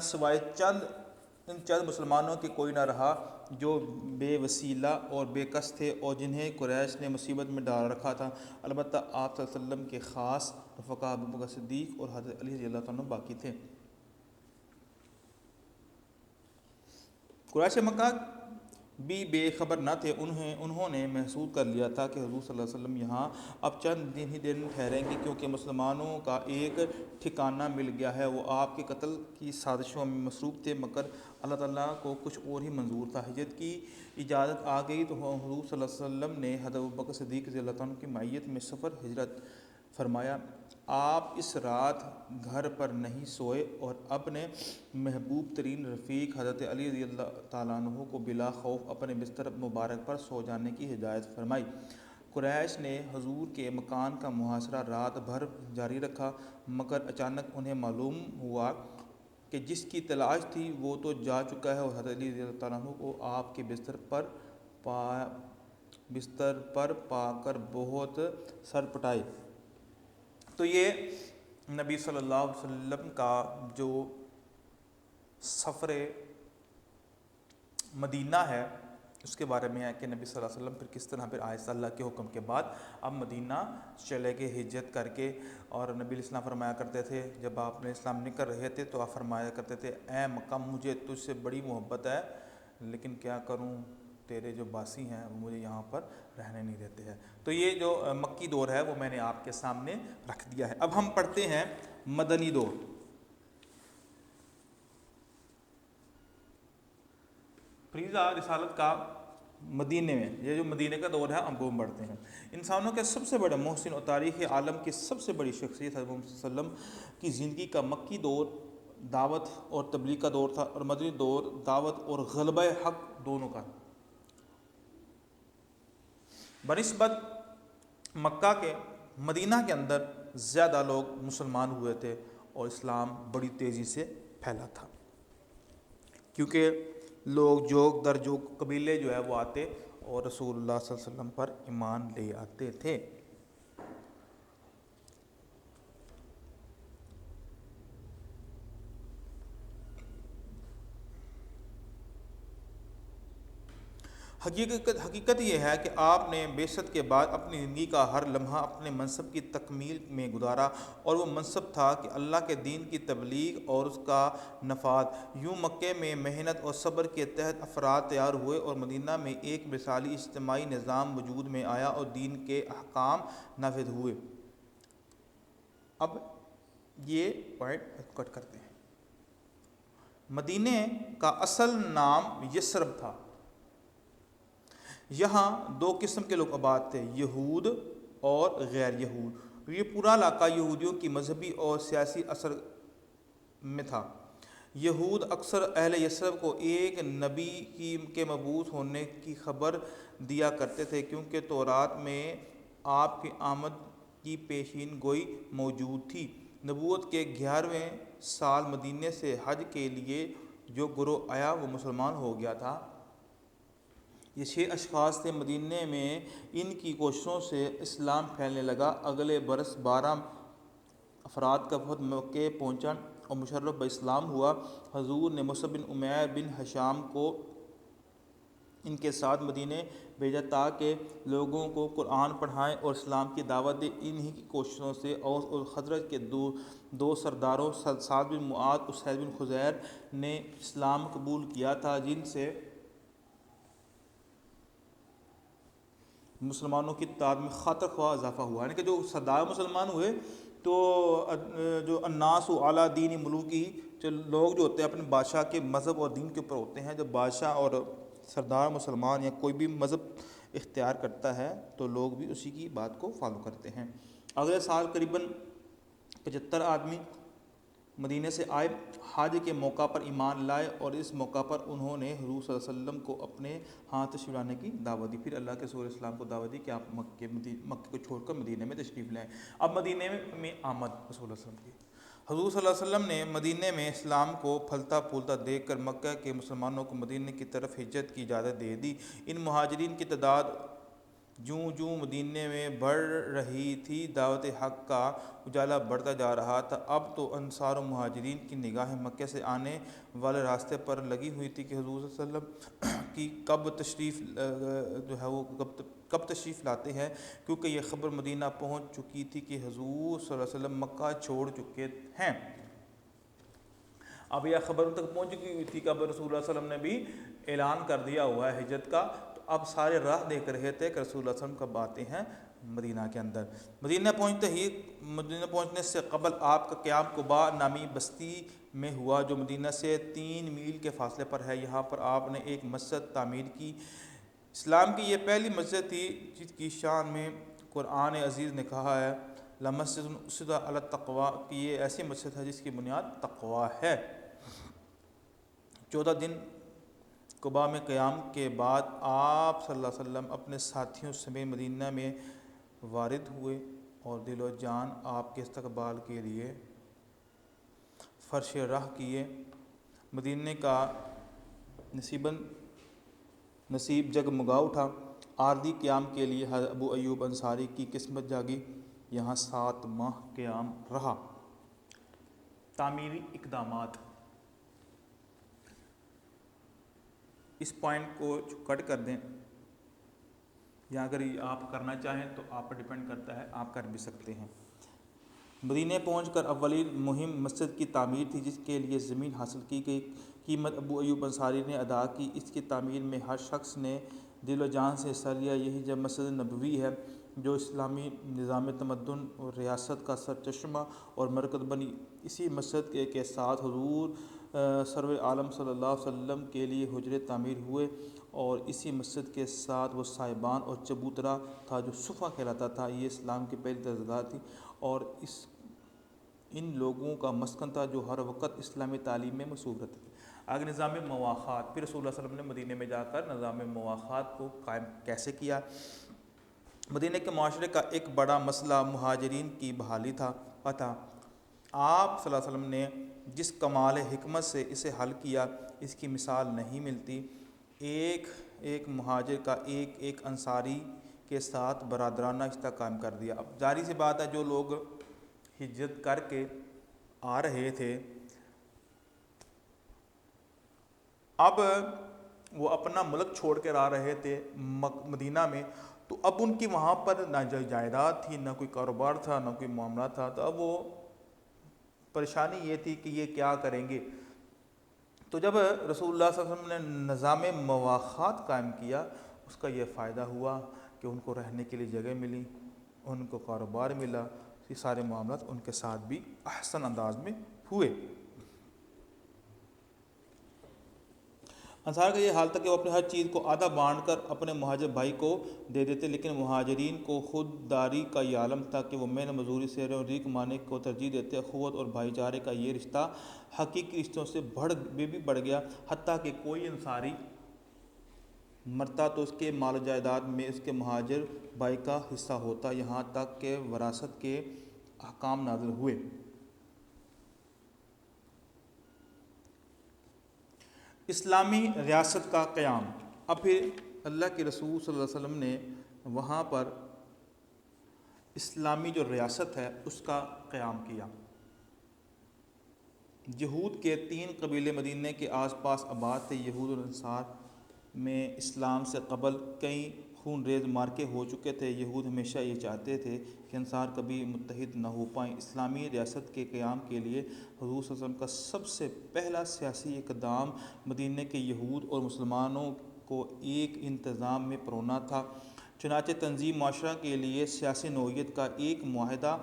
سوائے چند ان چند مسلمانوں کے کوئی نہ رہا جو بے وسیلہ اور بے کس تھے اور جنہیں قریش نے مصیبت میں ڈال رکھا تھا، البتہ آپ صلی اللہ علیہ وسلم کے خاص رفقا ابو بکر صدیق اور حضرت علی رضی اللہ عنہ باقی تھے۔ قریش مکہ بھی بے خبر نہ تھے، انہوں نے محسوس کر لیا تھا کہ حضور صلی اللہ علیہ وسلم یہاں اب چند دن ہی ٹھہریں گے، کیونکہ مسلمانوں کا ایک ٹھکانہ مل گیا ہے۔ وہ آپ کے قتل کی سازشوں میں مصروف تھے، مگر اللہ تعالیٰ کو کچھ اور ہی منظور تھا۔ ہجرت کی اجازت آ گئی تو حضور صلی اللہ علیہ وسلم نے حضرت ابوبکر صدیق رضی اللہ عنہ کی معیت میں سفر ہجرت فرمایا۔ آپ اس رات گھر پر نہیں سوئے اور اپنے محبوب ترین رفیق حضرت علی رضی اللہ تعالیٰ عنہ کو بلا خوف اپنے بستر مبارک پر سو جانے کی ہدایت فرمائی۔ قریش نے حضور کے مکان کا محاصرہ رات بھر جاری رکھا، مگر اچانک انہیں معلوم ہوا کہ جس کی تلاش تھی وہ تو جا چکا ہے، اور حضرت علی رضی اللہ تعالیٰ عنہ کو آپ کے بستر پر پا کر بہت سر پٹائے۔ تو یہ نبی صلی اللہ علیہ وسلم کا جو سفر مدینہ ہے اس کے بارے میں ہے کہ نبی صلی اللہ علیہ وسلم پھر کس طرح آہستہ اللہ کے حکم کے بعد اب مدینہ چلے گئے ہجرت کر کے۔ اور نبی علیہ السلام فرمایا کرتے تھے جب آپ نے اسلام نہیں کر رہے تھے تو آپ فرمایا کرتے تھے، اے مکہ مجھے تجھ سے بڑی محبت ہے، لیکن کیا کروں تیرے جو باسی ہیں وہ مجھے یہاں پر رہنے نہیں دیتے ہیں۔ تو یہ جو مکی دور ہے وہ میں نے آپ کے سامنے رکھ دیا ہے۔ اب ہم پڑھتے ہیں مدنی دور۔ فریضہ رسالت کا مدینے میں، یہ جو مدینے کا دور ہے ہم وہ پڑھتے ہیں۔ انسانوں کے سب سے بڑے محسن اور تاریخ عالم کی سب سے بڑی شخصیت حضرت محمد صلی اللہ علیہ وسلم کی زندگی کا مکی دور دعوت اور تبلیغ کا دور تھا، اور مدنی دور دعوت اور غلبہ حق دونوں کا۔ بنسبت مکہ کے مدینہ کے اندر زیادہ لوگ مسلمان ہوئے تھے اور اسلام بڑی تیزی سے پھیلا تھا، کیونکہ لوگ جوگ در جوگ قبیلے جو ہے وہ آتے اور رسول اللہ صلی اللہ علیہ وسلم پر ایمان لے آتے تھے۔ حقیقت یہ ہے کہ آپ نے بعثت کے بعد اپنی زندگی کا ہر لمحہ اپنے منصب کی تکمیل میں گزارا، اور وہ منصب تھا کہ اللہ کے دین کی تبلیغ اور اس کا نفاذ۔ یوں مکے میں محنت اور صبر کے تحت افراد تیار ہوئے اور مدینہ میں ایک مثالی اجتماعی نظام وجود میں آیا اور دین کے احکام نافذ ہوئے۔ اب یہ پوائنٹ کٹ کرتے ہیں۔ مدینے کا اصل نام یثرب تھا۔ یہاں دو قسم کے لوگ آباد تھے، یہود اور غیر یہود۔ یہ پورا علاقہ یہودیوں کی مذہبی اور سیاسی اثر میں تھا۔ یہود اکثر اہل یثرب کو ایک نبی کے مبعوث ہونے کی خبر دیا کرتے تھے، کیونکہ تورات میں آپ کی آمد کی پیشین گوئی موجود تھی۔ نبوت کے 11ویں سال مدینے سے حج کے لیے جو گروہ آیا وہ مسلمان ہو گیا تھا۔ یہ 6 اشخاص تھے۔ مدینے میں ان کی کوششوں سے اسلام پھیلنے لگا۔ اگلے برس 12 افراد کا وفد مکہ پہنچا اور مشرف باسلام ہوا۔ حضور نے مصعب بن عمیر بن حشام کو ان کے ساتھ مدینے بھیجا تاکہ لوگوں کو قرآن پڑھائیں اور اسلام کی دعوت دیں۔ انہی کی کوششوں سے اوس اور خزرج کے دو سرداروں سعد بن معاذ اور اسید بن خزیر نے اسلام قبول کیا تھا، جن سے مسلمانوں کی تعداد میں خاطر خواہ اضافہ ہوا۔ یعنی کہ جو سردار مسلمان ہوئے تو جو الناس علی دین ملوکی، جو لوگ جو ہوتے ہیں اپنے بادشاہ کے مذہب اور دین کے اوپر ہوتے ہیں۔ جب بادشاہ اور سردار مسلمان یا کوئی بھی مذہب اختیار کرتا ہے تو لوگ بھی اسی کی بات کو فالو کرتے ہیں۔ اگلے سال قریباً 75 آدمی مدینے سے آئے، حج کے موقع پر ایمان لائے، اور اس موقع پر انہوں نے حضور صلی اللہ علیہ وسلم کو اپنے ہاں تشریف لانے کی دعوت دی۔ پھر اللہ کے رسول اسلام کو دعوت دی کہ آپ مکے کو چھوڑ کر مدینے میں تشریف لائیں۔ اب مدینے میں آمد رسول اللہ صلی اللہ علیہ وسلم کی۔ حضور صلی اللہ علیہ وسلم نے مدینے میں اسلام کو پھلتا پھولتا دیکھ کر مکہ کے مسلمانوں کو مدینے کی طرف ہجرت کی اجازت دے دی۔ ان مہاجرین کی تعداد جوں جوں مدینے میں بڑھ رہی تھی دعوت حق کا اجالا بڑھتا جا رہا تھا، اب تو انصار و مہاجرین کی نگاہیں مکہ سے آنے والے راستے پر لگی ہوئی تھی کہ حضور صلی اللہ علیہ وسلم کی کب تشریف جو ہے وہ کب تشریف لاتے ہیں، کیونکہ یہ خبر مدینہ پہنچ چکی تھی کہ حضور صلی اللہ علیہ وسلم مکہ چھوڑ چکے ہیں۔ اب یہ خبر ان تک پہنچ چکی ہوئی تھی کہ اب رسول اللہ صلی اللہ علیہ وسلم نے بھی اعلان کر دیا ہوا ہے ہجرت کا، تو اب سارے راہ دیکھ رہے تھے کہ رسول اللہ صلی اللہ علیہ وسلم کب آتے ہیں مدینہ کے اندر۔ مدینہ پہنچنے سے قبل آپ کا قیام قباء نامی بستی میں ہوا، جو مدینہ سے 3 میل کے فاصلے پر ہے۔ یہاں پر آپ نے ایک مسجد تعمیر کی۔ اسلام کی یہ پہلی مسجد تھی جس کی شان میں قرآن عزیز نے کہا ہے لَمَسْجِدٌ أُسِّسَتْ عَلَى التَّقْوَىٰ، کہ یہ ایسی مسجد ہے جس کی بنیاد تقویٰ ہے۔ 14 دن قباء میں قیام کے بعد آپ صلی اللہ علیہ وسلم اپنے ساتھیوں سمیت مدینہ میں وارد ہوئے اور دل و جان آپ کے استقبال کے لیے فرش راہ کیے۔ مدینہ کا نصیب جگمگا اٹھا۔ عارضی قیام کے لیے حضرت ابو ایوب انصاری کی قسمت جاگی، یہاں 7 ماہ قیام رہا۔ تعمیری اقدامات، اس پوائنٹ کو کٹ کر دیں، یا اگر آپ کرنا چاہیں تو آپ پر ڈیپینڈ کرتا ہے، آپ کر بھی سکتے ہیں۔ مدینہ پہنچ کر اولین مہم مسجد کی تعمیر تھی، جس کے لیے زمین حاصل کی گئی۔ قیمت ابو ایوب انصاری نے ادا کی۔ اس کی تعمیر میں ہر شخص نے دل و جان سے حصہ لیا۔ یہی جب مسجد نبوی ہے جو اسلامی نظام تمدن اور ریاست کا سرچشمہ اور مرکز بنی۔ اسی مسجد کے ساتھ حضور سرور عالم صلی اللہ علیہ وسلم کے لیے حجرے تعمیر ہوئے، اور اسی مسجد کے ساتھ وہ سائبان اور چبوترا تھا جو صفہ کہلاتا تھا۔ یہ اسلام کی پہلی درسگاہ تھی اور ان لوگوں کا مسکن تھا جو ہر وقت اسلامی تعلیم میں مصروف رہتے تھے۔ آگے نظام مواخات، پھر رسول اللہ صلی اللہ علیہ وسلم نے مدینہ میں جا کر نظام مواخات کو قائم کیسے کیا۔ مدینہ کے معاشرے کا ایک بڑا مسئلہ مہاجرین کی بحالی تھا۔ آپ صلی اللہ علیہ وسلم نے جس کمال حکمت سے اسے حل کیا، اس کی مثال نہیں ملتی۔ ایک مہاجر کا ایک انصاری کے ساتھ برادرانہ رشتہ قائم کر دیا۔ اب ظاہر سی بات ہے، جو لوگ ہجرت کر کے آ رہے تھے، اب وہ اپنا ملک چھوڑ کر آ رہے تھے مدینہ میں، تو اب ان کی وہاں پر نہ جائیداد تھی، نہ کوئی کاروبار تھا، نہ کوئی معاملہ تھا، تو اب وہ پریشانی یہ تھی کہ یہ کیا کریں گے۔ تو جب رسول اللہ صلی اللہ علیہ وسلم نے نظام مواخات قائم کیا، اس کا یہ فائدہ ہوا کہ ان کو رہنے کے لیے جگہ ملی، ان کو کاروبار ملا، یہ سارے معاملات ان کے ساتھ بھی احسن انداز میں ہوئے۔ انصار کا یہ حال تھا کہ وہ اپنے ہر چیز کو آدھا بانٹ کر اپنے مہاجر بھائی کو دے دیتے، لیکن مہاجرین کو خودداری کا یہ عالم تھا کہ وہ محنت مزدوری سے ریک کمانے کو ترجیح دیتے۔ اخوت اور بھائی چارے کا یہ رشتہ حقیقی رشتوں سے بھی بڑھ گیا، حتیٰ کہ کوئی انصاری مرتا تو اس کے مال و جائیداد میں اس کے مہاجر بھائی کا حصہ ہوتا، یہاں تک کہ وراثت کے احکام نازل ہوئے۔ اسلامی ریاست کا قیام، اب پھر اللہ کے رسول صلی اللہ علیہ وسلم نے وہاں پر اسلامی جو ریاست ہے اس کا قیام کیا۔ یہود کے 3 قبیلے مدینہ کے آس پاس آباد تھے۔ یہود اور انصار میں اسلام سے قبل کئی خون ریز معرکے ہو چکے تھے۔ یہود ہمیشہ یہ چاہتے تھے کہ انصار کبھی متحد نہ ہو پائیں۔ اسلامی ریاست کے قیام کے لیے حضور صلی اللہ علیہ وسلم کا سب سے پہلا سیاسی اقدام مدینہ کے یہود اور مسلمانوں کو ایک انتظام میں پرونا تھا۔ چنانچہ تنظیم معاشرہ کے لیے سیاسی نوعیت کا ایک معاہدہ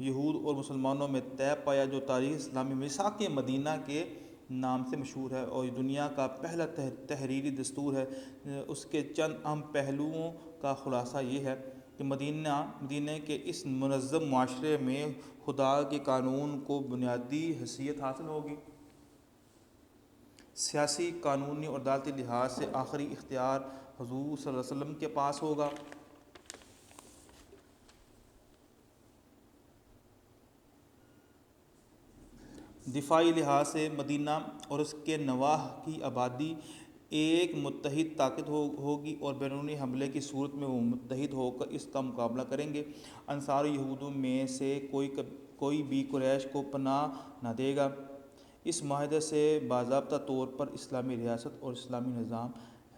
یہود اور مسلمانوں میں طے پایا، جو تاریخ اسلامی میثاق مدینہ کے نام سے مشہور ہے اور دنیا کا پہلا تحریری دستور ہے۔ اس کے چند اہم پہلوؤں کا خلاصہ یہ ہے کہ مدینہ کے اس منظم معاشرے میں خدا کے قانون کو بنیادی حیثیت حاصل ہوگی۔ سیاسی، قانونی اور عدالتی لحاظ سے آخری اختیار حضور صلی اللہ علیہ وسلم کے پاس ہوگا۔ دفاعی لحاظ سے مدینہ اور اس کے نواح کی آبادی ایک متحد طاقت ہوگی اور بیرونی حملے کی صورت میں وہ متحد ہو کر اس کا مقابلہ کریں گے۔ انصار یہودوں میں سے کوئی بھی قریش کو پناہ نہ دے گا۔ اس معاہدے سے باضابطہ طور پر اسلامی ریاست اور اسلامی نظام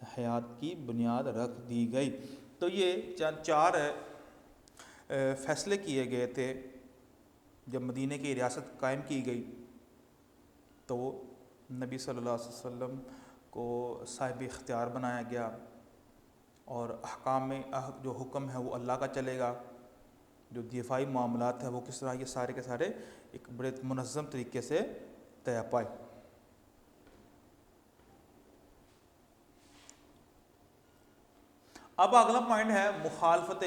حیات کی بنیاد رکھ دی گئی۔ تو یہ چار فیصلے کیے گئے تھے جب مدینہ کی ریاست قائم کی گئی، تو نبی صلی اللہ علیہ وسلم کو صاحب اختیار بنایا گیا، اور احکام میں جو حکم ہے وہ اللہ کا چلے گا، جو دفاعی معاملات ہیں وہ کس طرح یہ سارے کے سارے ایک بڑے منظم طریقے سے طے پائے۔ اب اگلا پوائنٹ ہے مخالفت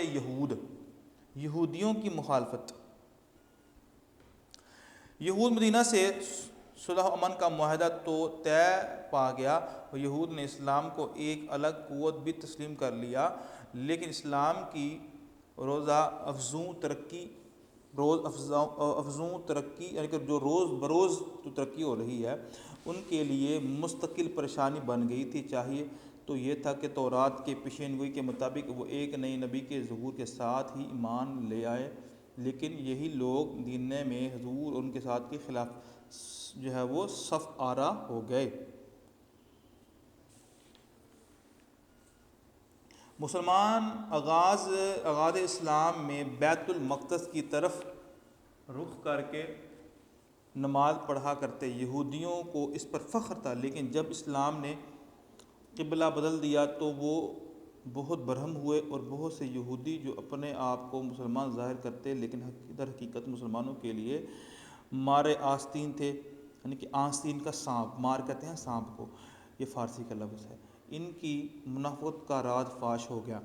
یہودیوں کی مخالفت۔ یہود مدینہ سے صلح و امن کا معاہدہ تو طے پا گیا، اور یہود نے اسلام کو ایک الگ قوت بھی تسلیم کر لیا، لیکن اسلام کی روز افزوں ترقی یعنی کہ جو روز بروز جو ترقی ہو رہی ہے ان کے لیے مستقل پریشانی بن گئی تھی۔ چاہیے تو یہ تھا کہ تورات کے پیشین گوئی کے مطابق وہ ایک نئے نبی کے ظہور کے ساتھ ہی ایمان لے آئے، لیکن یہی لوگ دین میں حضور اور ان کے ساتھ کے خلاف جو ہے وہ صف آرا ہو گئے۔ مسلمان آغاز اسلام میں بیت المقدس کی طرف رخ کر کے نماز پڑھا کرتے۔ یہودیوں کو اس پر فخر تھا، لیکن جب اسلام نے قبلہ بدل دیا تو وہ بہت برہم ہوئے، اور بہت سے یہودی جو اپنے آپ کو مسلمان ظاہر کرتے لیکن در حقیقت مسلمانوں کے لیے مارے آستین تھے، یعنی کہ آستین کا سانپ، مار کہتے ہیں سانپ کو، یہ فارسی کا لفظ ہے، ان کی منافقت کا راز فاش ہو گیا۔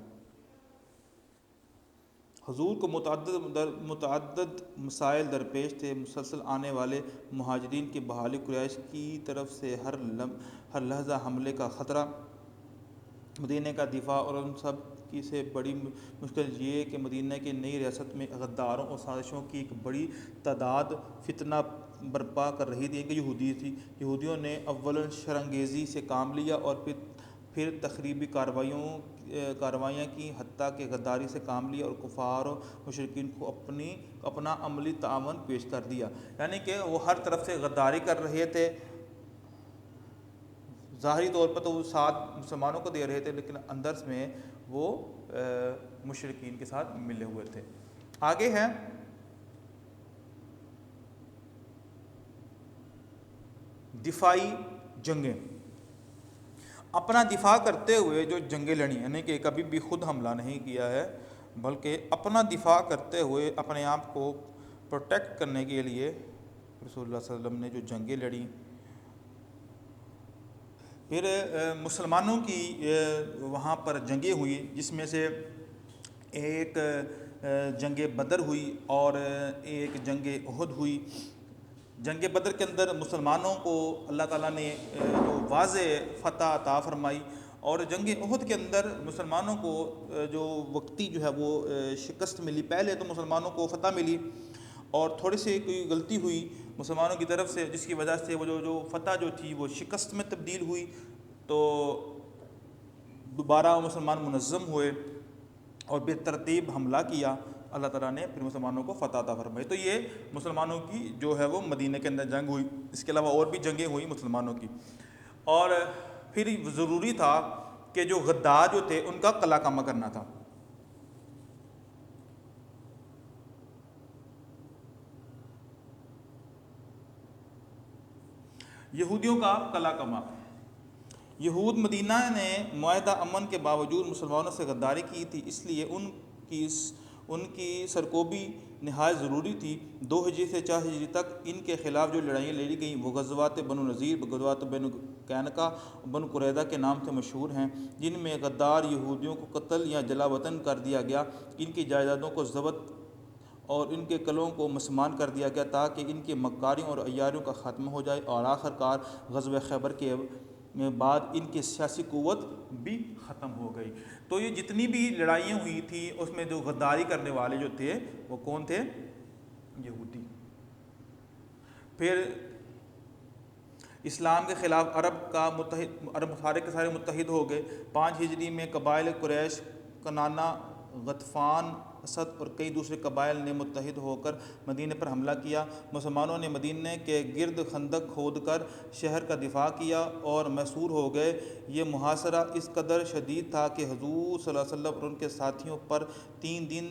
حضور کو متعدد مسائل درپیش تھے۔ مسلسل آنے والے مہاجرین کی بحالی، قریش کی طرف سے ہر لحظہ حملے کا خطرہ، مدینہ کا دفاع، اور ان سب کی سے بڑی مشکل یہ کہ مدینہ کی نئی ریاست میں غداروں اور سازشوں کی ایک بڑی تعداد فتنہ برپا کر رہی تھی کہ یہودیوں نے اولاً شرانگیزی سے کام لیا اور پھر تخریبی کارروائیاں کی، حتیٰ کہ غداری سے کام لیا اور کفار و مشرکین کو اپنا عملی تعاون پیش کر دیا۔ یعنی کہ وہ ہر طرف سے غداری کر رہے تھے، ظاہری طور پر تو وہ ساتھ مسلمانوں کو دے رہے تھے، لیکن اندر میں وہ مشرکین کے ساتھ ملے ہوئے تھے۔ آگے ہے دفاعی جنگیں۔ اپنا دفاع کرتے ہوئے جو جنگیں لڑیں، یعنی کہ کبھی بھی خود حملہ نہیں کیا ہے، بلکہ اپنا دفاع کرتے ہوئے اپنے آپ کو پروٹیکٹ کرنے کے لیے رسول اللہ صلی اللہ علیہ وسلم نے جو جنگیں لڑیں۔ پھر مسلمانوں کی وہاں پر جنگیں ہوئی، جس میں سے ایک جنگ بدر ہوئی اور ایک جنگ احد ہوئی۔ جنگ بدر کے اندر مسلمانوں کو اللہ تعالیٰ نے جو واضح فتح عطا فرمائی، اور جنگ احد کے اندر مسلمانوں کو جو وقتی جو ہے وہ شکست ملی۔ پہلے تو مسلمانوں کو فتح ملی، اور تھوڑی سی کوئی غلطی ہوئی مسلمانوں کی طرف سے، جس کی وجہ سے وہ جو فتح جو تھی وہ شکست میں تبدیل ہوئی، تو دوبارہ مسلمان منظم ہوئے اور بے ترتیب حملہ کیا۔ اللہ تعالیٰ نے پھر مسلمانوں کو فتح عطا فرمائی۔ تو یہ مسلمانوں کی جو ہے وہ مدینہ کے اندر جنگ ہوئی۔ اس کے علاوہ اور بھی جنگیں ہوئی مسلمانوں کی، اور پھر ضروری تھا کہ جو غدار جو تھے ان کا قلع کامہ کرنا تھا۔ یہودیوں کا قلع کامہ۔ یہود مدینہ نے معاہدہ امن کے باوجود مسلمانوں سے غداری کی تھی، اس لیے ان کی سرکوبی نہایت ضروری تھی۔ 2 ہجری سے 4 ہجری تک ان کے خلاف جو لڑائیاں لڑی گئیں وہ غزوات بنو نذیر، غزوات بنو قینقاع اور بنو قریظہ کے نام سے مشہور ہیں، جن میں غدار یہودیوں کو قتل یا جلا وطن کر دیا گیا، ان کی جائیدادوں کو ضبط اور ان کے قلعوں کو مسمان کر دیا گیا تاکہ ان کی مکاریوں اور عیاریوں کا خاتمہ ہو جائے، اور آخر کار غزوہ خیبر کے بعد ان کی سیاسی قوت بھی ختم ہو گئی۔ تو یہ جتنی بھی لڑائیاں ہوئی تھیں اس میں جو غداری کرنے والے جو تھے وہ کون تھے؟ یہودی۔ پھر اسلام کے خلاف عرب سارے کے سارے متحد ہو گئے۔ 5 ہجری میں قبائل قریش، کنانہ، غطفان، اسد اور کئی دوسرے قبائل نے متحد ہو کر مدینہ پر حملہ کیا۔ مسلمانوں نے مدینہ کے گرد خندق کھود کر شہر کا دفاع کیا اور محصور ہو گئے۔ یہ محاصرہ اس قدر شدید تھا کہ حضور صلی اللہ علیہ وسلم اور ان کے ساتھیوں پر 3 دن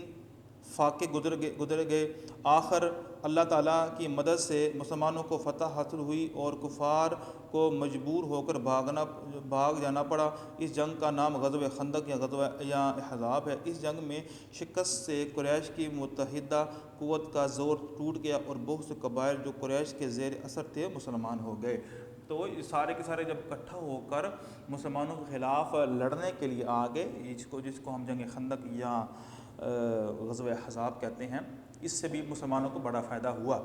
فاقے گزر گئے۔ آخر اللہ تعالیٰ کی مدد سے مسلمانوں کو فتح حاصل ہوئی اور کفار کو مجبور ہو کر بھاگ جانا پڑا۔ اس جنگ کا نام غزوہ خندق یا احزاب ہے۔ اس جنگ میں شکست سے قریش کی متحدہ قوت کا زور ٹوٹ گیا اور بہت سے قبائل جو قریش کے زیر اثر تھے مسلمان ہو گئے۔ تو سارے کے سارے جب اکٹھا ہو کر مسلمانوں کے خلاف لڑنے کے لیے آگے، جس کو ہم جنگ خندق یا غزوہ احزاب کہتے ہیں، اس سے بھی مسلمانوں کو بڑا فائدہ ہوا۔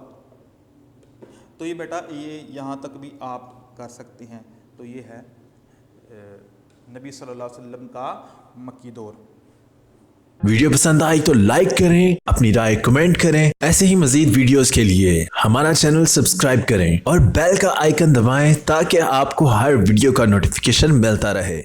تو یہ بیٹا یہ یہاں تک بھی آپ کر سکتے ہیں۔ تو یہ ہے نبی صلی اللہ علیہ وسلم کا مکی دور۔ ویڈیو پسند آئی تو لائک کریں، اپنی رائے کمنٹ کریں۔ ایسے ہی مزید ویڈیوز کے لیے ہمارا چینل سبسکرائب کریں اور بیل کا آئیکن دبائیں تاکہ آپ کو ہر ویڈیو کا نوٹیفیکیشن ملتا رہے۔